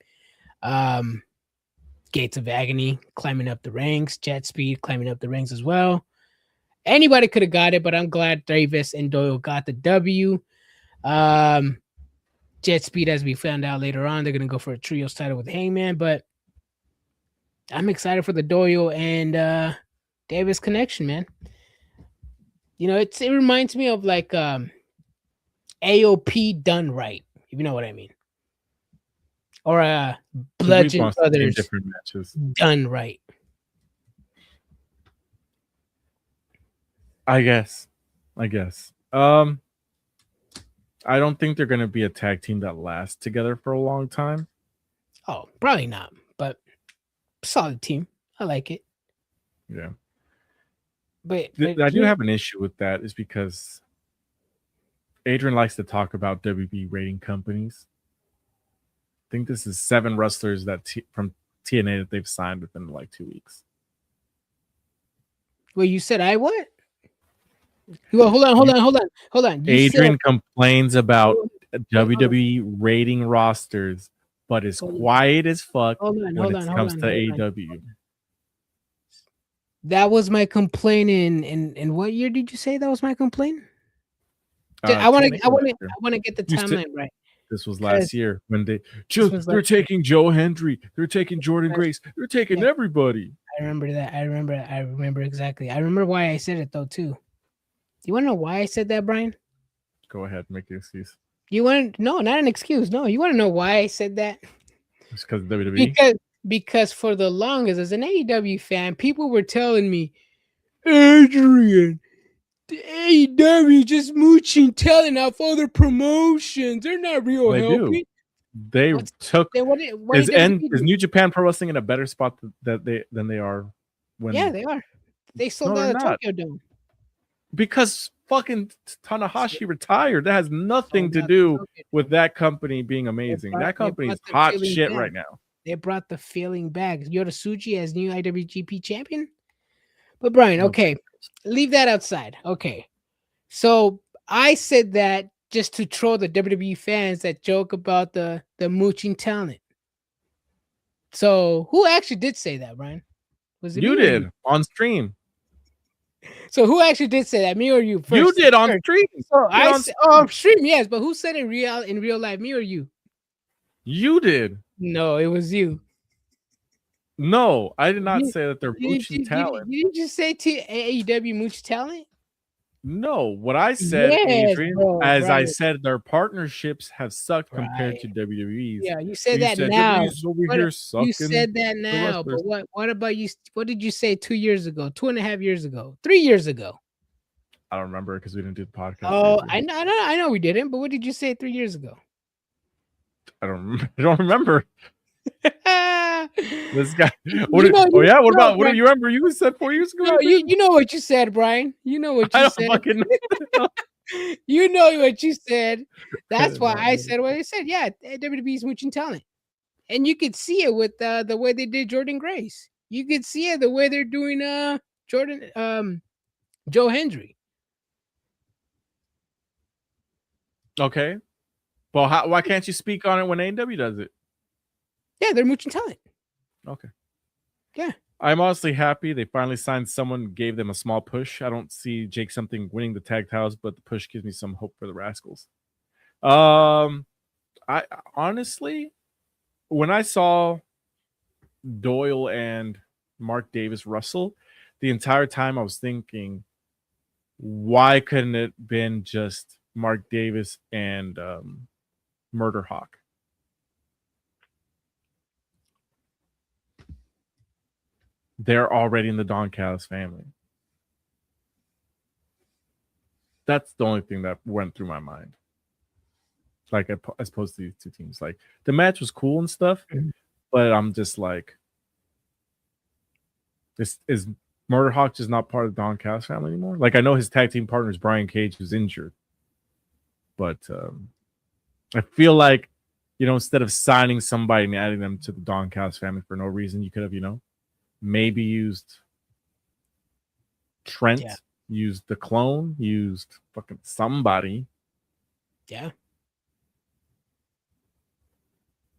Gates of Agony climbing up the ranks, Jet Speed climbing up the ranks as well. Anybody could have got it, but I'm glad Davis and Doyle got the W. Jet Speed, as we found out later on, they're gonna go for a trios title with Hangman. But I'm excited for the Doyle and Davis connection, man. You know, it reminds me of like AOP done right, if you know what I mean. Or Bludgeon Brothers different matches done right. I guess. I don't think they're going to be a tag team that lasts together for a long time. Oh, probably not, but solid team. I like it. Yeah. But I do have an issue with that is because Adrian likes to talk about WB rating companies. I think this is 7 wrestlers from TNA that they've signed within like 2 weeks. Well, you said I what? Well, hold on. Adrian complains about WWE rating rosters, but is quiet as fuck when it comes to AEW. That was my complaint in what year did you say that was my complaint? I want to get the timeline right. This was last year when they're taking Joe Hendry, they're taking Jordan Grace, they're taking everybody. I remember that. I remember exactly. I remember why I said it though too. You want to know why I said that, Brian? Go ahead, make the excuse. No, not an excuse. No, you want to know why I said that? It's because of WWE. Because for the longest, as an AEW fan, people were telling me, Adrian, the AEW just mooching talent off other promotions. They're not real healthy. They took is New Japan Pro Wrestling in a better spot than they are when they are. They sold out the Tokyo Dome. Because fucking Tanahashi retired. That has nothing to do with that company being amazing. That company is hot shit right now. They brought the feeling back. Yota Tsuji as new IWGP champion. But Brian, okay, leave that outside. Okay, so I said that just to troll the WWE fans that joke about the mooching talent. So who actually did say that, Brian? Was it you? Did on stream. So who actually did say that? Me or you? First? You did on stream. So on stream, yes. But who said it in real life? Me or you? You did. No, it was you. No, I did not say that they're mooching talent. Did you just say to AEW mooch talent? No, what I said, Yes, Adrian, bro, as I right, said, their partnerships have sucked compared right. to WWE's. Yeah, you say You that said now. WWE's over What here you sucking said that the now, but wrestlers. what about you? What did you say 2 years ago, 2.5 years ago, 3 years ago? I don't remember because we didn't do the podcast, Oh, Adrian. I know we didn't, but what did you say 3 years ago? I don't remember. This guy. What? You know, Oh yeah. What no, about what do Brian, you remember? You said 4 years ago, no, Adrian. you know what you said, Brian. You know what I you don't said. fucking know. You know what you said. I That's did why not I know. said what I said. Yeah, WWE is mooching talent, and you could see it with the way they did Jordan Grace. You could see it the way they're doing Jordan Joe Hendry. Okay. Well, why can't you speak on it when AEW does it? Yeah, they're mooching talent. Okay. Yeah. I'm honestly happy they finally signed someone, gave them a small push. I don't see Jake something winning the tag titles, but the push gives me some hope for the Rascals. I honestly, when I saw Doyle and Mark Davis Russell, the entire time I was thinking, why couldn't it been just Mark Davis and Murder Hawk? They're already in the Don Callis family. That's the only thing that went through my mind. Like as opposed to these two teams. Like the match was cool and stuff, but I'm just like, this is Murder Hawk just not part of the Don Callis family anymore. Like I know his tag team partner is Brian Cage, who's injured, but I feel like, instead of signing somebody and adding them to the Don Callis family for no reason, you could have, maybe used Trent, used the clone, used fucking somebody. Yeah.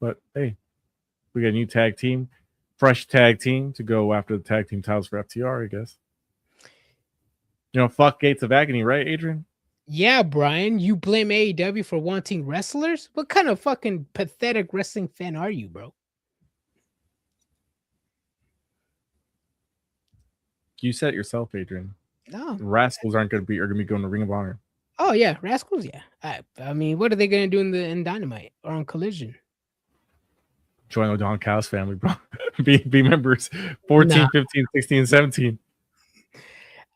But hey, we got a new tag team, fresh tag team to go after the tag team titles for FTR, I guess. Fuck Gates of Agony, right, Adrian? Yeah, Brian, you blame AEW for wanting wrestlers? What kind of fucking pathetic wrestling fan are you, bro? You said it yourself, Adrian. No. Rascals are going to be going to Ring of Honor. Oh yeah, Rascals, yeah. I mean, what are they going to do in Dynamite or on Collision? Join the Don Callis family, bro. be members 14, 15, 16, 17.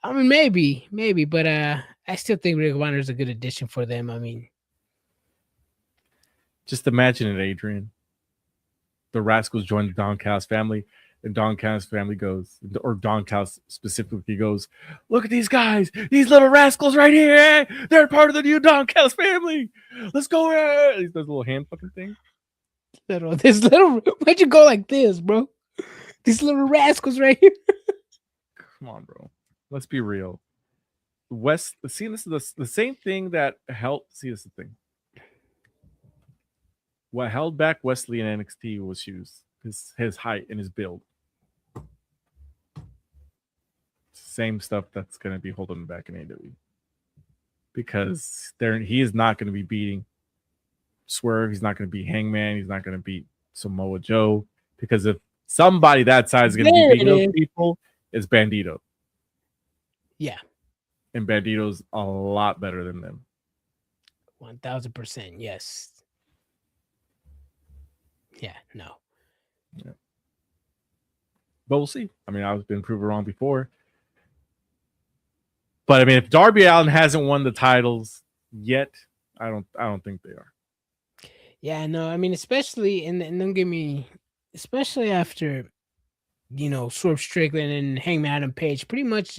I mean, maybe, but I still think Ring of Honor is a good addition for them. I mean, just imagine it, Adrian. The Rascals join the Don Callis family, and Don Callis family goes, or Don Callis specifically goes, look at these guys, these little rascals right here. They're part of the new Don Callis family. Let's go. He does a little hand fucking thing. Why'd you go like this, bro? These little rascals right here. Come on, bro. Let's be real. This is the same thing that helped. See, this is the thing. What held back Wesley in NXT was his height and his build. Same stuff that's going to be holding him back in AEW. Because he is not going to be beating Swerve. He's not going to beat Hangman. He's not going to beat Samoa Joe. Because if somebody that size is going to be beating those people, it's Bandito. Yeah. And Bandito's a lot better than them. 1000%. Yes. Yeah, no. Yeah. But we'll see. I mean, I've been proven wrong before. But I mean, if Darby Allin hasn't won the titles yet, I don't think they are. Yeah, no, I mean, especially and don't get me, especially after Swerve Strickland and Hangman Adam Page pretty much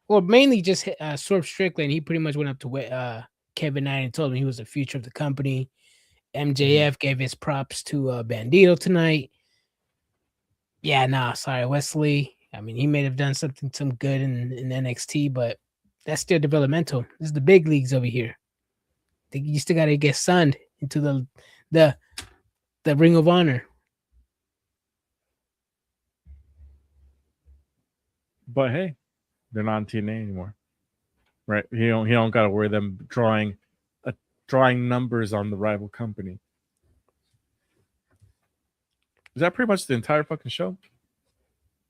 mainly just Swerve Strickland. He pretty much went up to Kevin Knight and told him he was the future of the company. MJF gave his props to Bandito tonight. Yeah, nah, sorry, Wesley. I mean, he may have done some good in NXT, but that's still developmental. This is the big leagues over here. You still got to get signed into the Ring of Honor. But hey, they're not on TNA anymore, right? He don't got to worry them drawing numbers on the rival company. Is that pretty much the entire fucking show?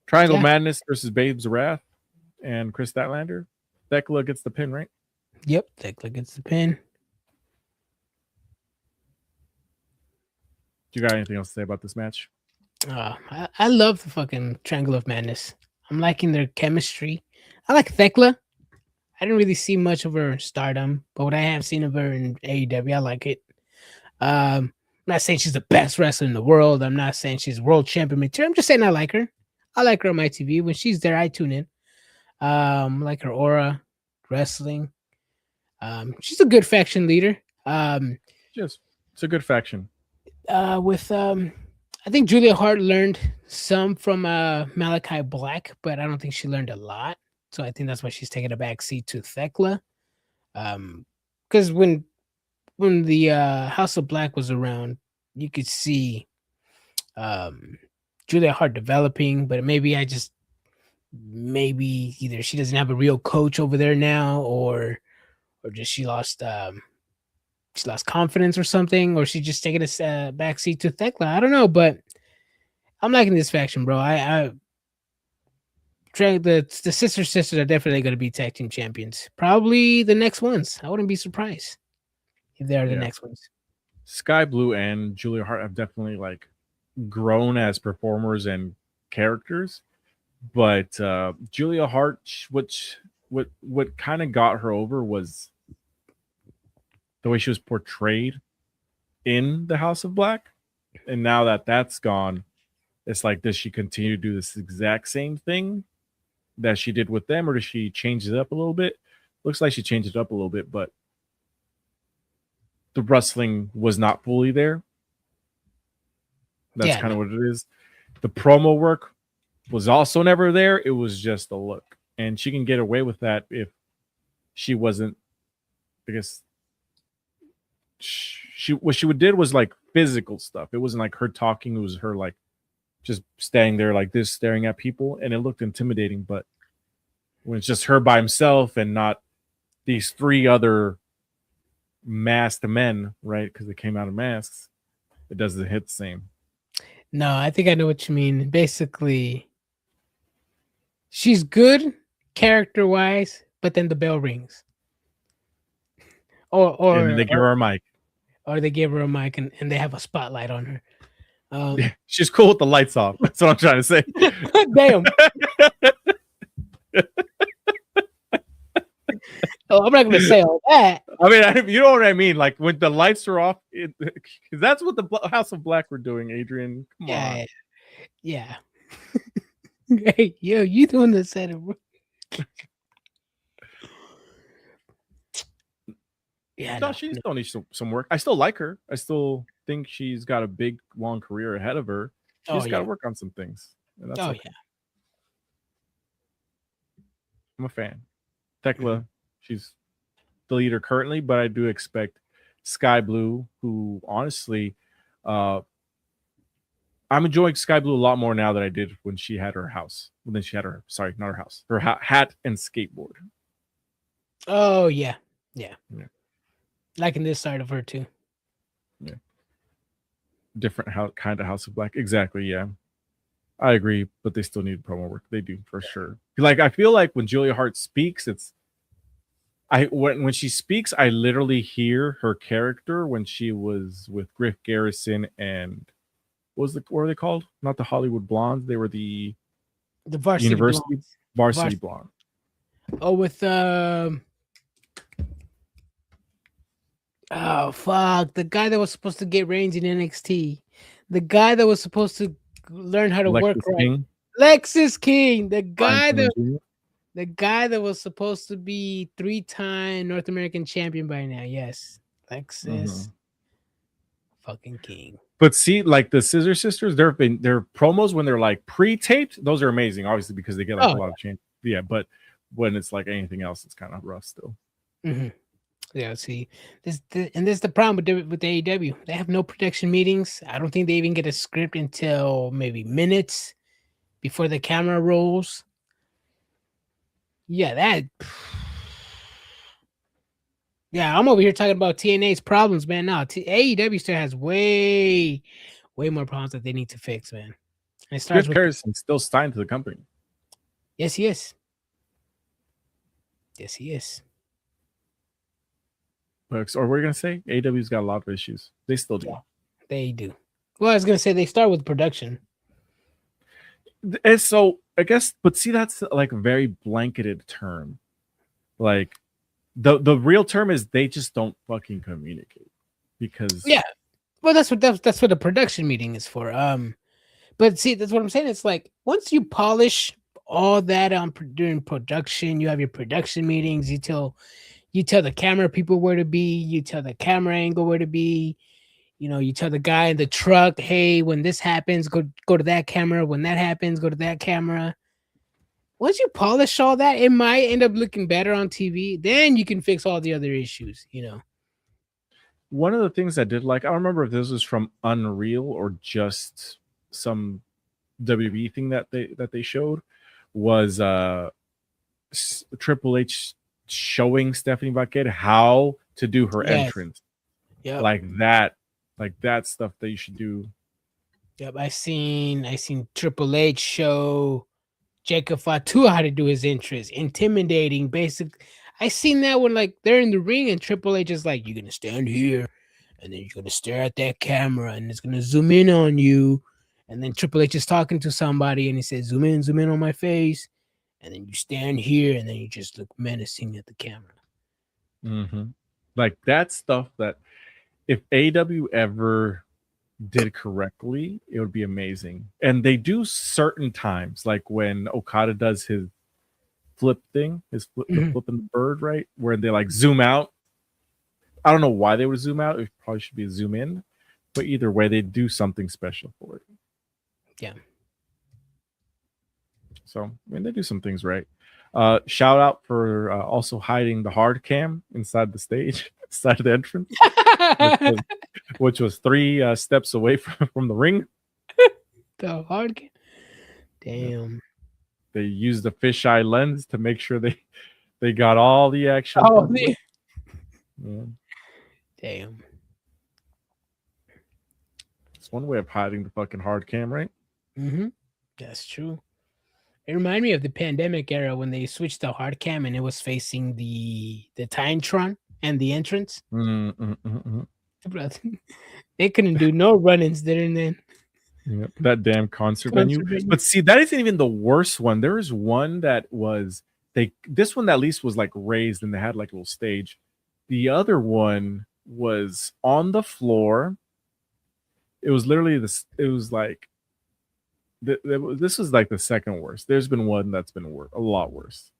Triangle Madness versus Babes Wrath and Chris Statlander. Thekla gets the pin, right? Yep, Thekla gets the pin. Do you got anything else to say about this match? I love the fucking Triangle of Madness. I'm liking their chemistry. I like Thekla. I didn't really see much of her stardom, but what I have seen of her in AEW, I like it. I'm not saying she's the best wrestler in the world. I'm not saying she's world champion material. I'm just saying I like her. I like her on my TV. When she's there, I tune in. Like her aura, wrestling. She's a good faction leader. Yes, it's a good faction. I think Julia Hart learned some from Malachi Black, but I don't think she learned a lot. So I think that's why she's taking a back seat to Thekla. Because when the House of Black was around, you could see Julia Hart developing, but maybe either she doesn't have a real coach over there now, or just she lost confidence or something, or she just taking a backseat to Thekla. I don't know, but I'm liking this faction, bro. The sisters are definitely going to be tag team champions. Probably the next ones. I wouldn't be surprised if they are the next ones. Sky Blue and Julia Hart have definitely like grown as performers and characters, but Julia Hart, what kind of got her over was the way she was portrayed in the House of Black, and now that that's gone, it's like, does she continue to do this exact same thing that she did with them, or does she change it up a little bit? Looks like she changed it up a little bit, but the wrestling was not fully there. That's kind of what it is. The promo work was also never there. It was just a look, and she can get away with that if she wasn't. I guess what she did was like physical stuff. It wasn't like her talking. It was her like just standing there like this, staring at people, and it looked intimidating. But when it's just her by himself and not these three other masked men, right? Because they came out of masks, it doesn't hit the same. No, I think I know what you mean. Basically, she's good character-wise, but then the bell rings. Or and then they give her a mic. Or they give her a mic and they have a spotlight on her. She's cool with the lights off. That's what I'm trying to say. Damn. Oh, I'm not going to say all that. I mean, you know what I mean? Like when the lights are off, that's what the House of Black were doing, Adrian. Come on. Yeah. Hey, yo, you doing the setting? Yeah, no, she still needs some work. I still like her. I still think she's got a big, long career ahead of her. She's got to work on some things. And that's okay. I'm a fan. Thekla, she's the leader currently, but I do expect Sky Blue, who honestly, I'm enjoying Sky Blue a lot more now than I did when she had her house. When she had her, sorry, not her house, her hat and skateboard. Oh, yeah. Liking this side of her too. Yeah. Different kind of House of Black. Exactly. Yeah. I agree, but they still need promo work. They do for sure. Like I feel like when Julia Hart speaks, when she speaks, I literally hear her character when she was with Griff Garrison and what were they called? Not the Hollywood Blondes. They were the Varsity Blonde. Oh, with oh fuck, the guy that was supposed to get reigns in NXT, the guy that was supposed to learn how to work right, Lexis King, the guy that was supposed to be 3-time North American champion by now. Yes, Lexis fucking King. But see, like the Scissor Sisters, their promos when they're like pre-taped, those are amazing, obviously because they get like a lot of change. Yeah, but when it's like anything else, it's kind of rough still. Yeah, see, this is the problem with the AEW. They have no production meetings. I don't think they even get a script until maybe minutes before the camera rolls. Yeah, I'm over here talking about TNA's problems, man. Now AEW still has way more problems that they need to fix, man. And it starts Griff Garrison still signed to the company. Yes, he is. Yes, he is. Or what are you gonna say? AEW's got a lot of issues. They still do. Yeah. They do. Well, I was gonna say they start with production. And so I guess, but see, that's like a very blanketed term. Like the real term is they just don't fucking communicate because Yeah. Well, that's what the production meeting is for. But see, that's what I'm saying. It's like once you polish all that during production, you have your production meetings. You tell the camera people where to be. You tell the camera angle where to be. You tell the guy in the truck, hey, when this happens, go to that camera. When that happens, go to that camera. Once you polish all that, it might end up looking better on TV. Then you can fix all the other issues. One of the things I did like, I don't remember if this was from Unreal or just some WB thing that they showed, was Triple H showing Stephanie Bucket how to do her entrance. Yeah, like that stuff that you should do. Yep, I seen Triple H show Jacob Fatu how to do his entrance, intimidating, basic. I seen that when like they're in the ring and Triple H is like, you're gonna stand here, and then you're gonna stare at that camera, and it's gonna zoom in on you, and then Triple H is talking to somebody, and he says, zoom in on my face, and then you stand here, and then you just look menacing at the camera. Mm-hmm. Like that stuff that if AEW ever did correctly, it would be amazing. And they do certain times, like when Okada does his flip thing, the flipping the bird, right? Where they like zoom out. I don't know why they would zoom out. It probably should be a zoom in, but either way, they do something special for it. Yeah. So I mean, they do some things right. Shout out for also hiding the hard cam inside the stage, inside of the entrance, which was 3 steps away from the ring. The hard cam. Damn. They used the fisheye lens to make sure they got all the action. Oh, yeah. Damn. It's one way of hiding the fucking hard cam, right? Mm-hmm. That's true. It reminded me of the pandemic era when they switched the hard cam and it was facing the Tintron and the entrance. They couldn't do no run-ins there and then. Yep, that damn concert venue. But see, that isn't even the worst one. There is one that was this one at least was like raised and they had like a little stage. The other one was on the floor. It was literally this. It was like this was like the second worst. There's been one that's been a lot worse.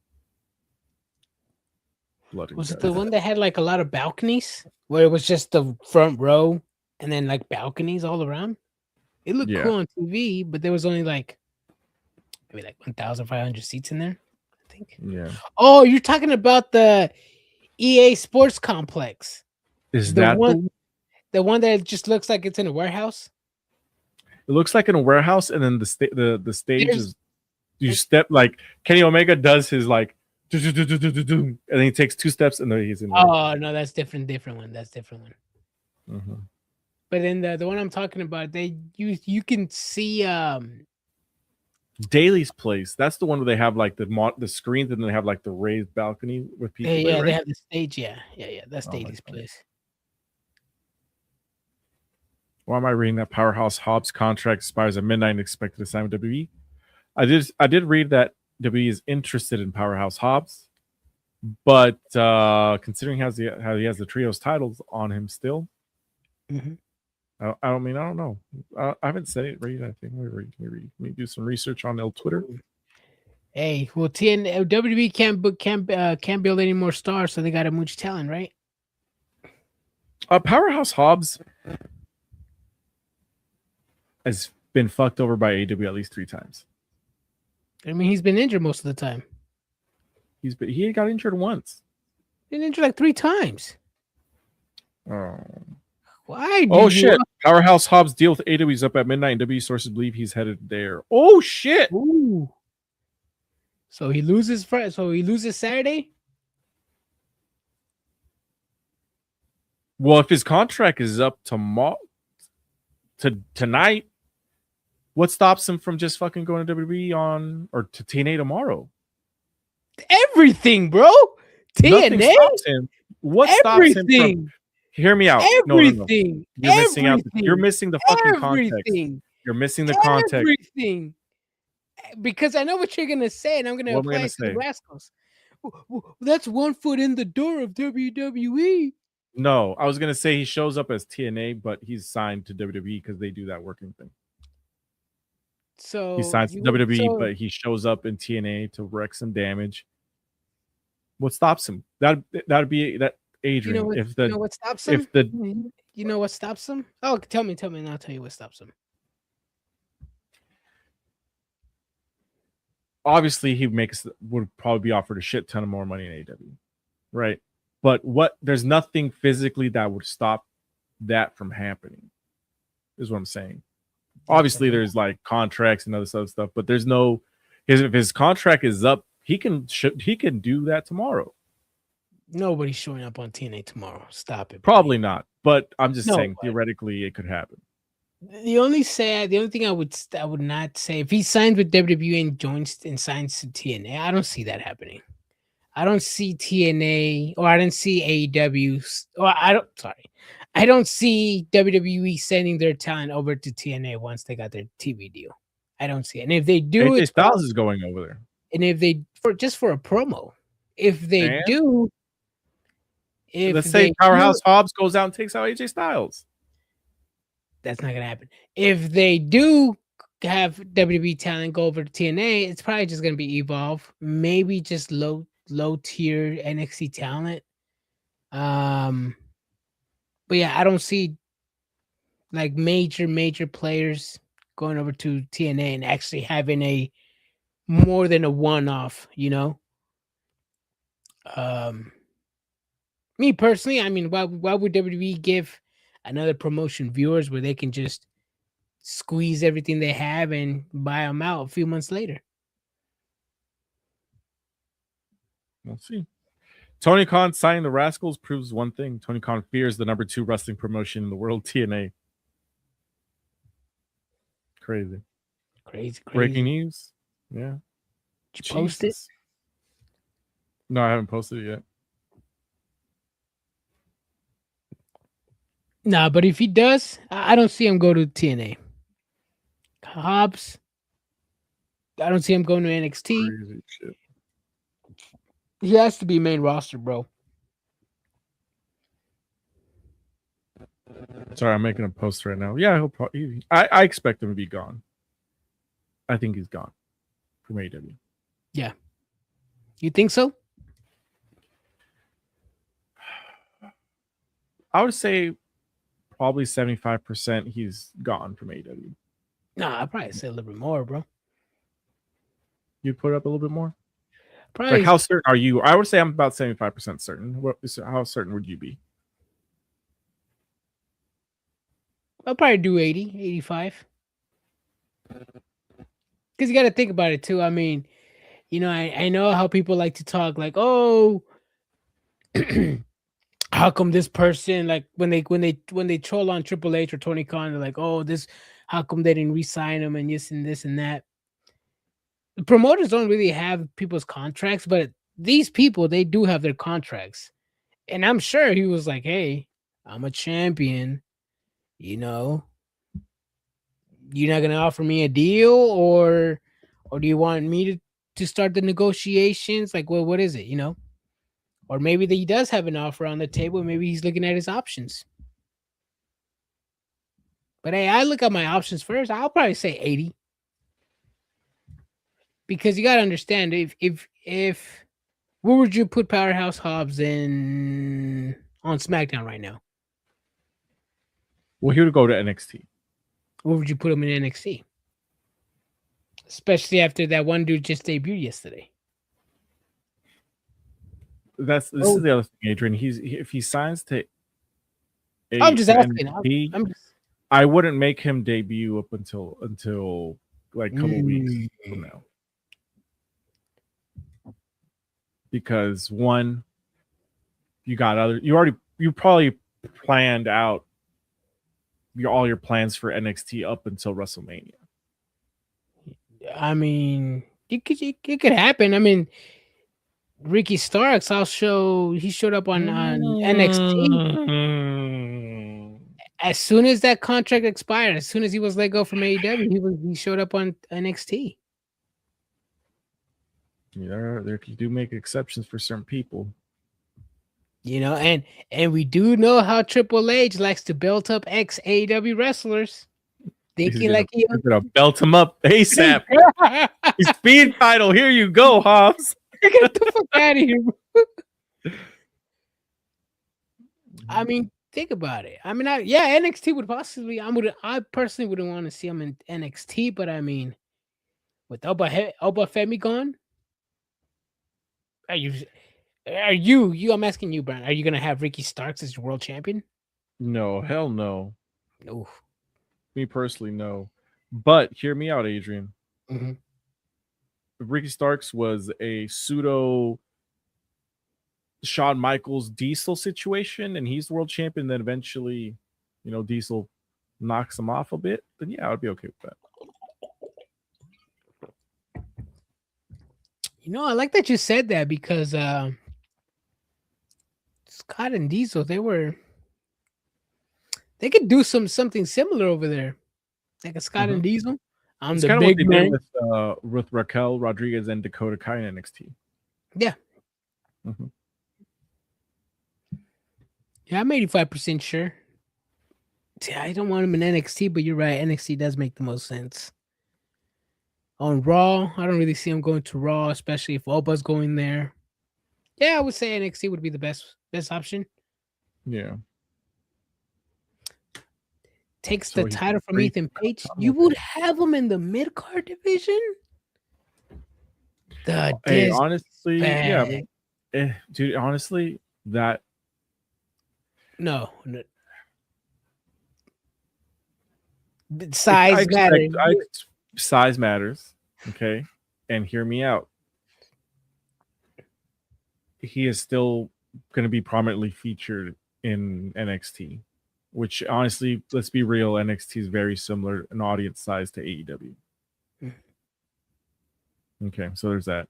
Was it the one that had like a lot of balconies where it was just the front row and then like balconies all around? It looked cool on TV, but there was only like maybe like 1,500 seats in there, I think. Yeah. Oh, you're talking about the EA Sports Complex. Is that the one that just looks like it's in a warehouse? It looks like in a warehouse, and then the stage is you step like Kenny Omega does his like and then he takes 2 steps and then he's in. Oh no, that's different one. That's different one. Mm-hmm. But then the one I'm talking about, you can see Daly's Place. That's the one where they have like the screens and then they have like the raised balcony with people. Yeah, right? They have the stage. Yeah. That's Daly's Place. Why am I reading that Powerhouse Hobbs contract expires at midnight and expected to sign with WWE? I did read that WWE is interested in Powerhouse Hobbs, but considering how he has the trios titles on him still, I don't know. I haven't said it. Read. I think let me do some research on Twitter. Hey, well, WWE can't build any more stars, so they got to mooch talent, right? Powerhouse Hobbs has been fucked over by AEW at least 3 times. I mean, he's been injured most of the time. He got injured once. Been injured like 3 times. Oh. Why? Oh shit! Powerhouse Hobbs deal with AEW is up at midnight, and WWE sources believe he's headed there. Oh shit! Ooh. So he loses Saturday. Well, if his contract is up tonight, what stops him from just fucking going to WWE or to TNA tomorrow? Everything, bro. Nothing TNA? stops him. What stops him from? Everything. Hear me out. No. Everything. You're missing out. You're Everything. missing the fucking context. Everything. You're missing the context. Everything. Because I know what you're gonna say, and I'm gonna What am I apply gonna it to the say? Rascals. That's one foot in the door of WWE. No, I was gonna say he shows up as TNA, but he's signed to WWE because they do that working thing. So He signs to WWE, but he shows up in TNA to wreak some damage. What stops him? That'd be that Adrian. You know what stops him? You know what stops him? Oh, tell me, and I'll tell you what stops him. Obviously, would probably be offered a shit ton of more money in AEW, right? But there's nothing physically that would stop that from happening, is what I'm saying. Obviously, there's like contracts and other stuff, but there's no. If his contract is up, he can do that tomorrow. Nobody's showing up on TNA tomorrow. Stop it. Probably not, but I'm just saying Nobody. theoretically it could happen. The only thing I would not say, if he signs with WWE and joins and signs to TNA, I don't see that happening. I don't see TNA, or I don't see AEW, or I don't see WWE sending their talent over to TNA once they got their TV deal. I don't see it. And if they do, AJ Styles is going over there. And if they for a promo, if they do, let's say Powerhouse Hobbs goes out and takes out AJ Styles. That's not gonna happen. If they do have WWE talent go over to TNA, it's probably just gonna be Evolve, maybe just low tier NXT talent. But yeah, I don't see like major players going over to TNA and actually having a more than a one-off, you know. Me personally, I mean, why would WWE give another promotion viewers where they can just squeeze everything they have and buy them out a few months later? We'll see. Tony Khan signing the Rascals proves one thing. Tony Khan fears the number 2 wrestling promotion in the world, TNA. Crazy. Breaking news. Yeah. Did you post it? No, I haven't posted it yet. Nah, but if he does, I don't see him go to TNA. Hobbs, I don't see him going to NXT. Crazy shit. He has to be main roster, bro. Sorry, I'm making a post right now. Yeah, he'll probably. I expect him to be gone. I think he's gone from AEW. Yeah. You think so? I would say probably 75% he's gone from AEW. Nah, I'd probably say a little bit more, bro. You'd put up a little bit more? Probably. Like, how certain are you? I would say I'm about 75% certain. How certain would you be? I'll probably do 80, 85. Because you got to think about it, too. I mean, you know, I know how people like to talk like, oh, how come this person, like when they troll on Triple H or Tony Khan, they're like, oh, how come they didn't re-sign him and this and that. The promoters don't really have people's contracts, but these people, they do have their contracts. And I'm sure he was like, hey, I'm a champion, you know, you're not going to offer me a deal or do you want me to start the negotiations? Like, well, what is it, you know? Or maybe that he does have an offer on the table. Maybe he's looking at his options. But hey, I look at my options first. I'll probably say 80. Because you got to understand, if where would you put Powerhouse Hobbs on SmackDown right now? Well, he would go to NXT. Where would you put him in NXT? Especially after that one dude just debuted yesterday. This is the other thing, Adrian. If he signs to I'm just asking. NXT, I wouldn't make him debut up until like a couple weeks from now. Because one, you probably planned out all your plans for NXT up until WrestleMania. I mean, it could happen. I mean, Ricky Starks also he showed up on NXT. As soon as that contract expired, as soon as he was let go from AEW, he showed up on NXT. Yeah, there you do make exceptions for certain people. You know, and we do know how Triple H likes to belt up ex AEW wrestlers, thinking like he's gonna belt him up ASAP. He's speed title. Here you go, Hobbs. Get the fuck out of here. I mean, think about it. I mean, NXT would possibly. I personally wouldn't want to see him in NXT, but I mean, with Oba Femi gone, are you? I'm asking you, Brian. Are you gonna have Ricky Starks as your world champion? No, hell no. No. Me personally, no. But hear me out, Adrian. Mm-hmm. Ricky Starks was a pseudo Shawn Michaels Diesel situation, and he's the world champion. Then eventually, Diesel knocks him off a bit. Then yeah, I would be okay with that. I like that you said that because Scott and Diesel, they could do something similar over there, like a Scott and Diesel. It's kind of what they did with Raquel Rodriguez and Dakota Kai in NXT. Yeah. Mm-hmm. Yeah, I'm 85% sure. See, I don't want him in NXT, but you're right. NXT does make the most sense. On Raw, I don't really see him going to Raw, especially if Oba's going there. Yeah, I would say NXT would be the best option. Yeah. Takes the title from Ethan Page. You would have him in the mid-card division? Hey, honestly, yeah. Dude, honestly, that... No. Size matters. Size matters, okay? And hear me out. He is still going to be prominently featured in NXT, which honestly, let's be real, NXT is very similar in audience size to AEW. Okay, so there's that.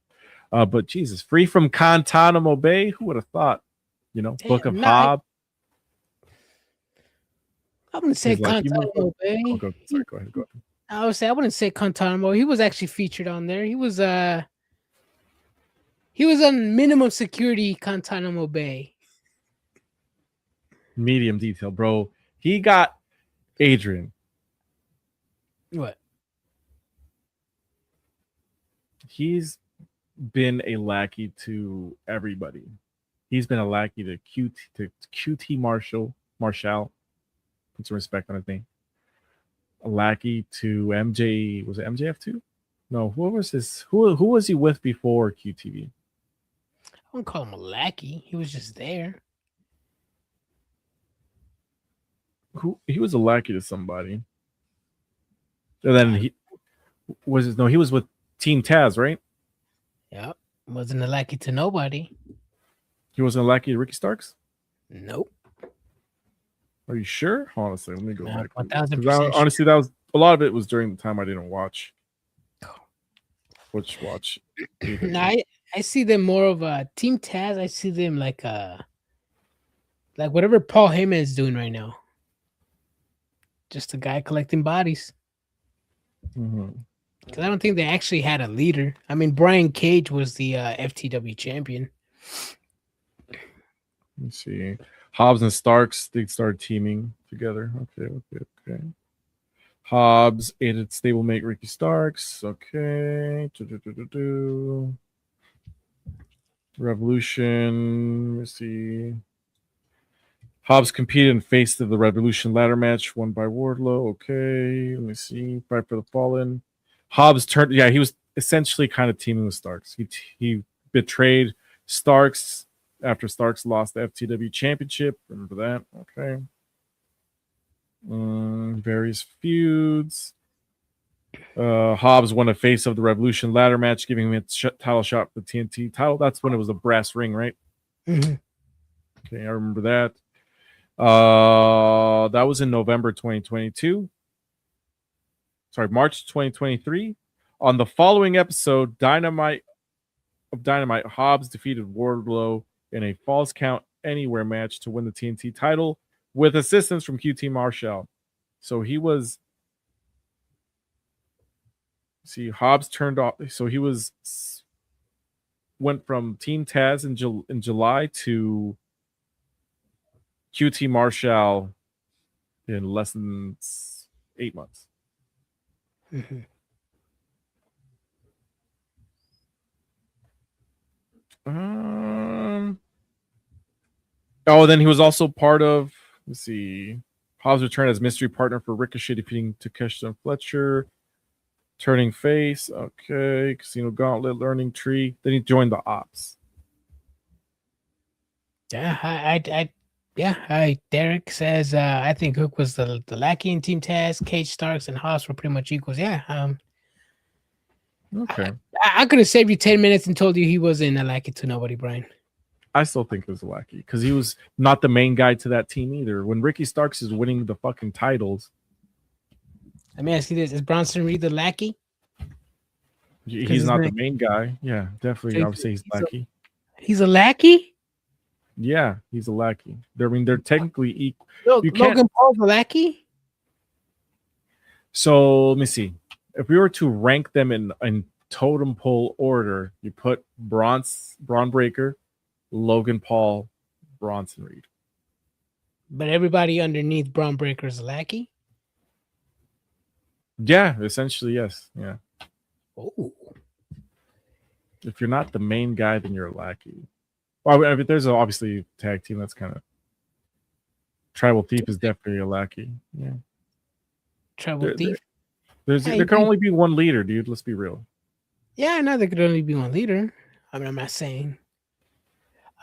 But Jesus, free from Guantanamo Bay, who would have thought? Book of Hobb. I wouldn't say Guantanamo Bay. Go ahead. I would say I wouldn't say Guantanamo. He was actually featured on there. He was on minimum security Guantanamo Bay. Medium detail, bro. He got Adrian. What? He's been a lackey to everybody. He's been a lackey to QT Marshall. Put some respect on his name. A lackey to MJ. Was it MJF too? No. Who was this? Who was he with before QTV? I wouldn't call him a lackey. He was just there. He was a lackey to somebody. And then he was with Team Taz, right? Yeah. Wasn't a lackey to nobody. He wasn't a lackey to Ricky Starks? Nope. Are you sure? Honestly, let me go back. 1,000%. Honestly, that was a lot of it was during the time I didn't watch. Watch. No, I see them more of a Team Taz. I see them like whatever Paul Heyman is doing right now. Just a guy collecting bodies. Because I don't think they actually had a leader. I mean, Brian Cage was the FTW champion. Let's see. Hobbs and Starks, they started teaming together. Okay. Hobbs aided stablemate Ricky Starks. Okay. Revolution. Let's see. Hobbs competed and faced the Revolution ladder match won by Wardlow. Okay. Let me see. Fight for the Fallen. Hobbs turned. Yeah, he was essentially kind of teaming with Starks. He betrayed Starks after Starks lost the FTW championship. Remember that? Okay. Various feuds. Hobbs won a face of the Revolution ladder match, giving him a title shot for the TNT title. That's when it was a brass ring, right? Mm-hmm. Okay, I remember that. That was in November 2022. Sorry, March 2023. On the following episode, Dynamite of Dynamite, Hobbs defeated Wardlow in a Falls Count Anywhere match to win the TNT title with assistance from QT Marshall. So he was. See, Hobbs turned off. So he went from Team Taz in July to QT Marshall in less than 8 months. Mm-hmm. Then he was also part of. Let's see. Hobbs returned as mystery partner for Ricochet, defeating Takeshita and Fletcher. Turning face, okay. Casino Gauntlet, Learning Tree. Then he joined the Ops. Yeah, Derek says I think Hook was the lackey in Team Taz. Cage Starks and Hobbs were pretty much equals. Yeah. Okay. I could have saved you 10 minutes and told you he wasn't a lackey to nobody, Brian. I still think it was a lackey because he was not the main guy to that team either. When Ricky Starks is winning the fucking titles. Let me ask you this: is Bronson Reed the lackey? He's not the main guy. Yeah, definitely. I would say he's lackey. He's a lackey? Yeah, he's a lackey. They're technically equal. Logan Paul's a lackey? So let me see. If we were to rank them in totem pole order, you put Braun Breaker, Logan Paul, Bronson Reed. But everybody underneath Braun Breaker is a lackey? Yeah, essentially, yes. Yeah. Oh. If you're not the main guy, then you're a lackey. Well, I mean, there's obviously a tag team that's kind of Tribal Thief is definitely a lackey. Yeah. Tribal Thief? There can only be one leader, dude. Let's be real. Yeah, I know there could only be one leader. I mean, I'm not saying.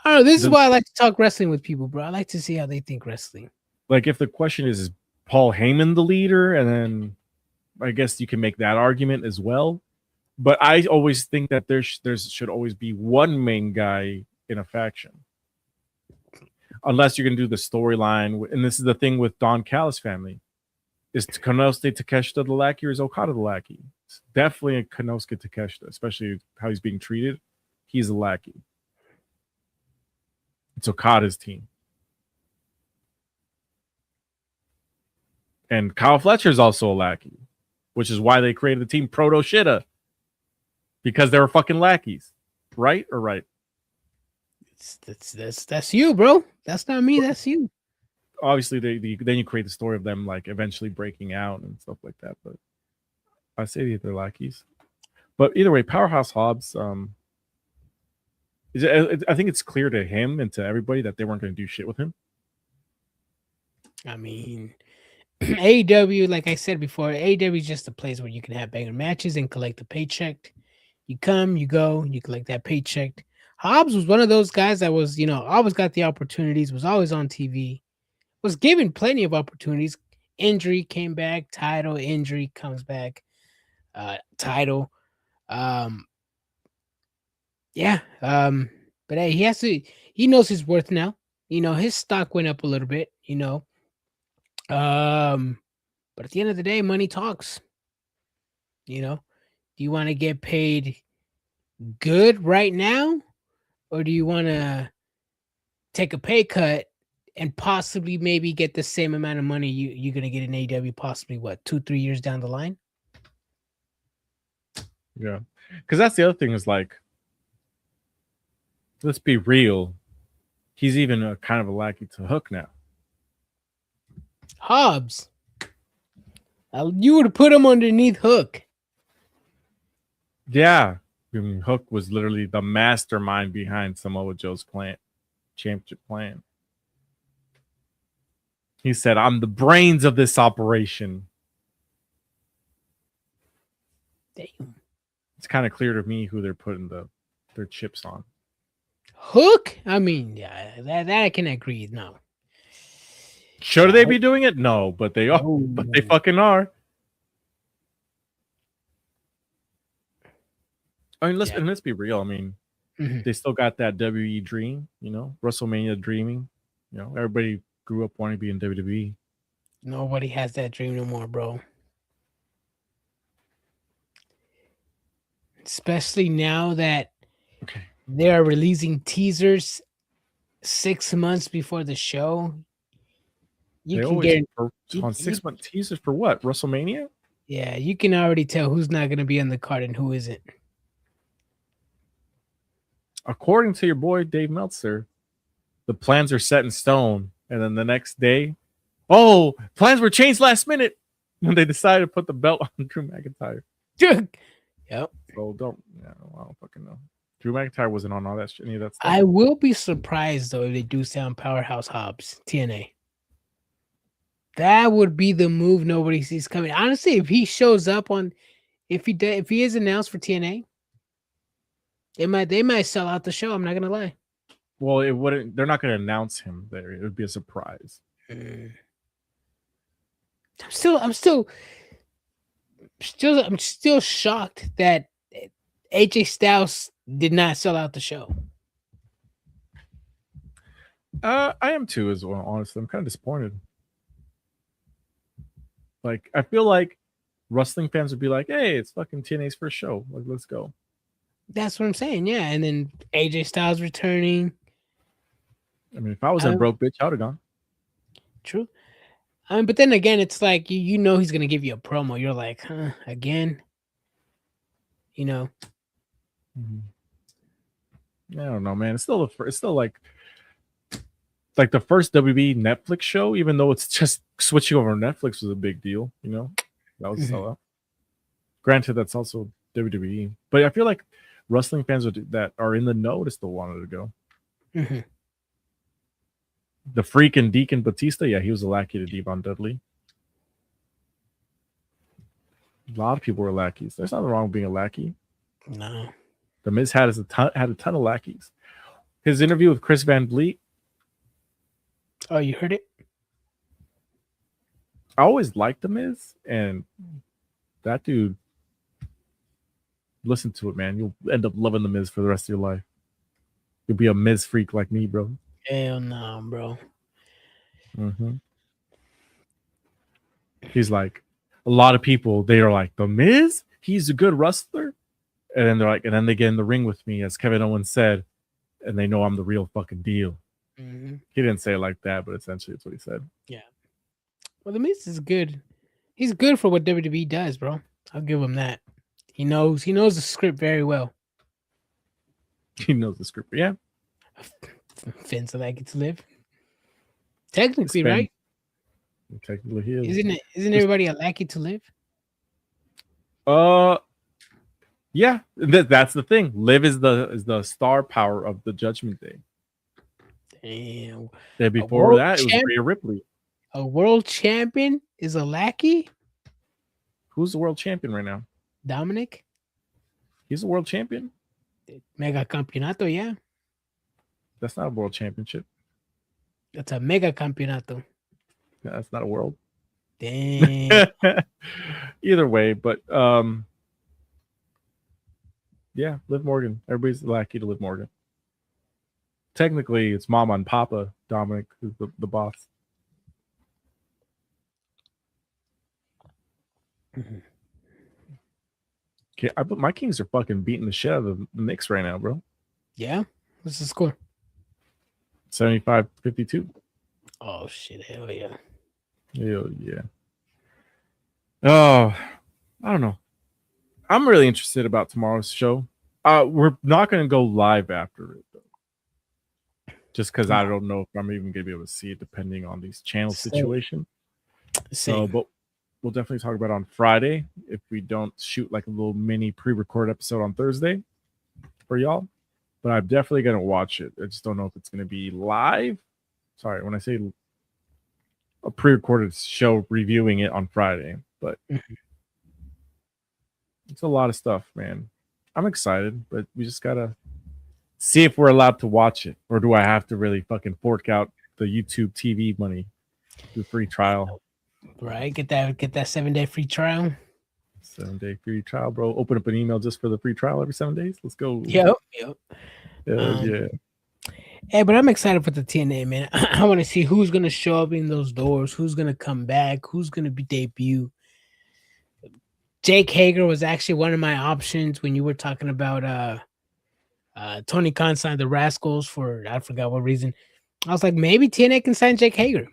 I don't know. This is why I like to talk wrestling with people, bro. I like to see how they think wrestling. Like, if the question is Paul Heyman the leader, and then I guess you can make that argument as well. But I always think that there should always be one main guy in a faction. Unless you're going to do the storyline. And this is the thing with Don Callis family. Is Konosuke Takeshita the lackey or is Okada the lackey? It's definitely a Konosuke Takeshita, especially how he's being treated. He's a lackey. It's Okada's team. And Kyle Fletcher is also a lackey, which is why they created the team Proto Shida. Because they were fucking lackeys. Right or right? That's you, bro. That's not me. That's you. Obviously, then you create the story of them like eventually breaking out and stuff like that. But I say they're lackeys. But either way, Powerhouse Hobbs. I think it's clear to him and to everybody that they weren't going to do shit with him. I mean, AEW, like I said before, AEW is just a place where you can have banger matches and collect a paycheck. You come, you go, you collect that paycheck. Hobbs was one of those guys that was, always got the opportunities, was always on TV, was given plenty of opportunities. Injury came back, title, injury comes back, title. But hey, he knows his worth now. His stock went up a little bit, but at the end of the day, money talks. Do you want to get paid good right now? Or do you want to take a pay cut and possibly maybe get the same amount of money you're going to get in AEW possibly, 2-3 years down the line? Yeah. Because that's the other thing is like, let's be real. He's even a kind of a lackey to Hook now. Hobbs. You would have put him underneath Hook. Yeah. I mean, Hook was literally the mastermind behind Samoa Joe's championship plan. He said, I'm the brains of this operation. Damn. It's kind of clear to me who they're putting their chips on. Hook? I mean, yeah, that I can agree. No. Should they be doing it? No, but they are. Oh. But they fucking are. I mean, let's be real. I mean, They still got that WE dream, WrestleMania dreaming. Everybody grew up wanting to be in WWE. Nobody has that dream no more, bro. Especially now that They are releasing teasers 6 months before the show. You They can always get on 6-month teasers for what? WrestleMania? yeah, you can already tell who's not going to be on the card and who isn't. According to your boy Dave Meltzer, the plans are set in stone, and then the next day, plans were changed last minute when they decided to put the belt on Drew McIntyre. Yep. So I don't fucking know. Drew McIntyre wasn't on all that shit, any of that stuff. I will be surprised though if they do sound Powerhouse Hobbs TNA. That would be the move nobody sees coming. Honestly, if he shows up on, if he is announced for TNA, they might sell out the show. I'm not gonna lie. Well, it wouldn't. They're not going to announce him there. It would be a surprise. I'm still shocked that AJ Styles did not sell out the show. I am too, as well. Honestly, I'm kind of disappointed. Like, I feel like wrestling fans would be like, "Hey, it's fucking TNA's first show. Like, let's go." That's what I'm saying. Yeah, and then AJ Styles returning. I mean, if I was in a broke bitch, I would have gone. True. But then again, it's like you know he's gonna give you a promo. You're like, huh, again. You know. I don't know, man. It's still like the first WB Netflix show, even though it's just switching over to Netflix was a big deal. You know, that was a sellout. Granted, that's also WWE, but I feel like wrestling fans that are in the know would still wanted to go. Mm-hmm. The Freak and Deacon Batista, yeah, he was a lackey to Devon Dudley. A lot of people were lackeys. There's nothing wrong with being a lackey. No. The Miz had a ton of lackeys. His interview with Chris Van Vliet. Oh, you heard it? I always liked The Miz, and that dude, listen to it, man. You'll end up loving The Miz for the rest of your life. You'll be a Miz freak like me, bro. Hell no, bro. He's like, a lot of people, they are like, The Miz? He's a good wrestler? And then they're like, and then they get in the ring with me, as Kevin Owens said, and they know I'm the real fucking deal. He didn't say it like that, but essentially it's what he said. Yeah. Well, The Miz is good. He's good for what WWE does, bro. I'll give him that. He knows the script very well. He knows the script, yeah. Finn so that I get to live. Technically, right? Technically, he is. Isn't everybody a lackey to live? Yeah, that's the thing. Liv is the star power of the Judgment Day. Damn. And before that, it was Rhea Ripley. A world champion is a lackey? Who's the world champion right now? Dominic? He's a world champion. Mega Campeonato, yeah. That's not a world championship. That's a Mega Campeonato. Yeah, that's not a world. Damn. Either way, but yeah, Liv Morgan. Everybody's lackey to Liv Morgan. Technically, it's Mama and Papa Dominic who's the boss. Okay, my Kings are fucking beating the shit out of the Knicks right now, bro. Yeah? What's the score? 75-52. Oh, shit. Hell yeah. Hell yeah. Oh, I don't know. I'm really interested about tomorrow's show. We're not going to go live after it, though. Just because I don't know if I'm even going to be able to see it depending on these channel situation. So, but we'll definitely talk about it on Friday if we don't shoot like a little mini pre-recorded episode on Thursday for y'all. But I'm definitely going to watch it. I just don't know if it's going to be live. Sorry, when I say a pre-recorded show reviewing it on Friday, but it's a lot of stuff, man. I'm excited, but we just got to see if we're allowed to watch it, or do I have to really fucking fork out the YouTube TV money, do free trial? Right, get that 7-day free trial. 7-day free trial, bro. Open up an email just for the free trial every 7 days. Let's go. Yep. Yeah. Hey, but I'm excited for the TNA, man. I want to see who's gonna show up in those doors, who's gonna come back, who's gonna be debut. Jake Hager was actually one of my options when you were talking about Tony Khan signed the Rascals for I forgot what reason. I was like, maybe TNA can sign Jake Hager.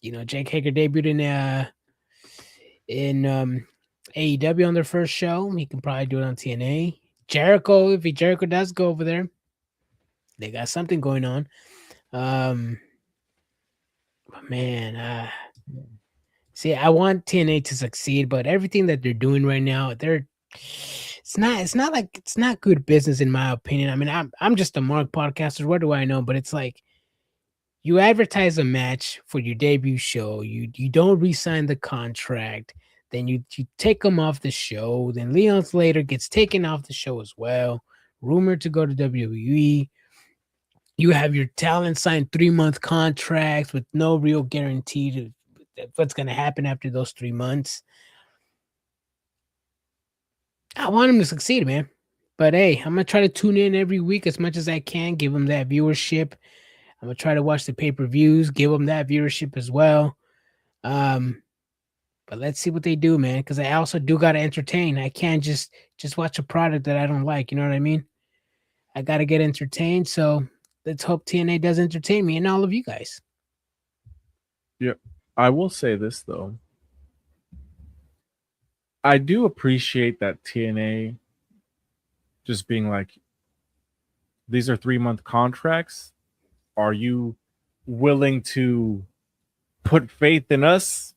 You know, Jake Hager debuted in AEW on their first show. He can probably do it on TNA. Jericho, Jericho does go over there, they got something going on. But man, see, I want TNA to succeed, but everything that they're doing right now, it's not good business in my opinion. I mean, I'm just a Mark podcaster. What do I know? But it's like you advertise a match for your debut show. You don't re-sign the contract. Then you take them off the show. Then Leon Slater gets taken off the show as well. Rumored to go to WWE. You have your talent signed 3-month contracts with no real guarantee to what's going to happen after those 3 months. I want him to succeed, man. But hey, I'm going to try to tune in every week as much as I can, give him that viewership. I'm going to try to watch the pay-per-views, give them that viewership as well. But let's see what they do, man, because I also do got to entertain. I can't just watch a product that I don't like. You know what I mean? I got to get entertained. So let's hope TNA does entertain me and all of you guys. Yep. I will say this, though. I do appreciate that TNA just being like, these are 3-month contracts. Are you willing to put faith in us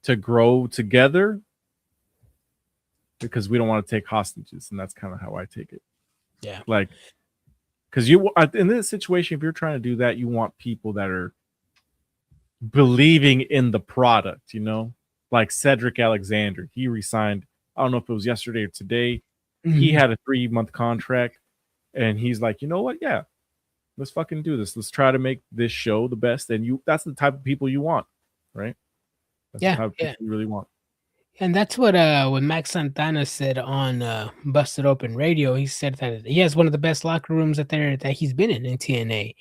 to grow together? Because we don't want to take hostages, and that's kind of how I take it. Yeah. Like, because you in this situation, if you're trying to do that, you want people that are believing in the product, you know, like Cedric Alexander. He resigned, I don't know if it was yesterday or today. Mm-hmm. He had a 3-month contract, and he's like, you know what? Yeah, let's fucking do this. Let's try to make this show the best. And that's the type of people you want, right? That's the type of people you really want. And that's what Max Santana said on Busted Open Radio. He said that he has one of the best locker rooms that he's been in TNA,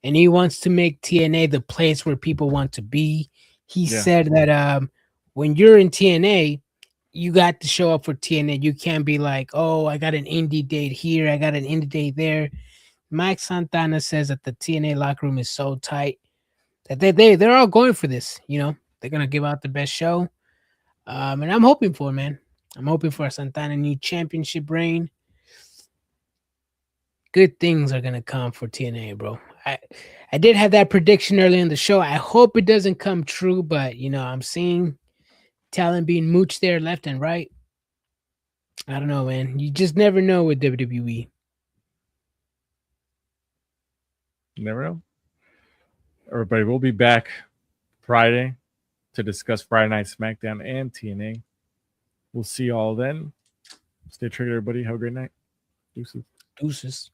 and he wants to make TNA the place where people want to be. He said that when you're in TNA, you got to show up for TNA. You can't be like, oh, I got an indie date here, I got an indie date there. Mike Santana says that the TNA locker room is so tight that they're all going for this. You know, they're gonna give out the best show. And I'm hoping for, man. I'm hoping for a Santana new championship reign. Good things are gonna come for TNA, bro. I did have that prediction early in the show. I hope it doesn't come true, but you know, I'm seeing talent being mooched there left and right. I don't know, man. You just never know with WWE. Never know. Everybody, we'll be back Friday to discuss Friday Night SmackDown and TNA. We'll see you all then. Stay triggered, everybody. Have a great night. Deuces.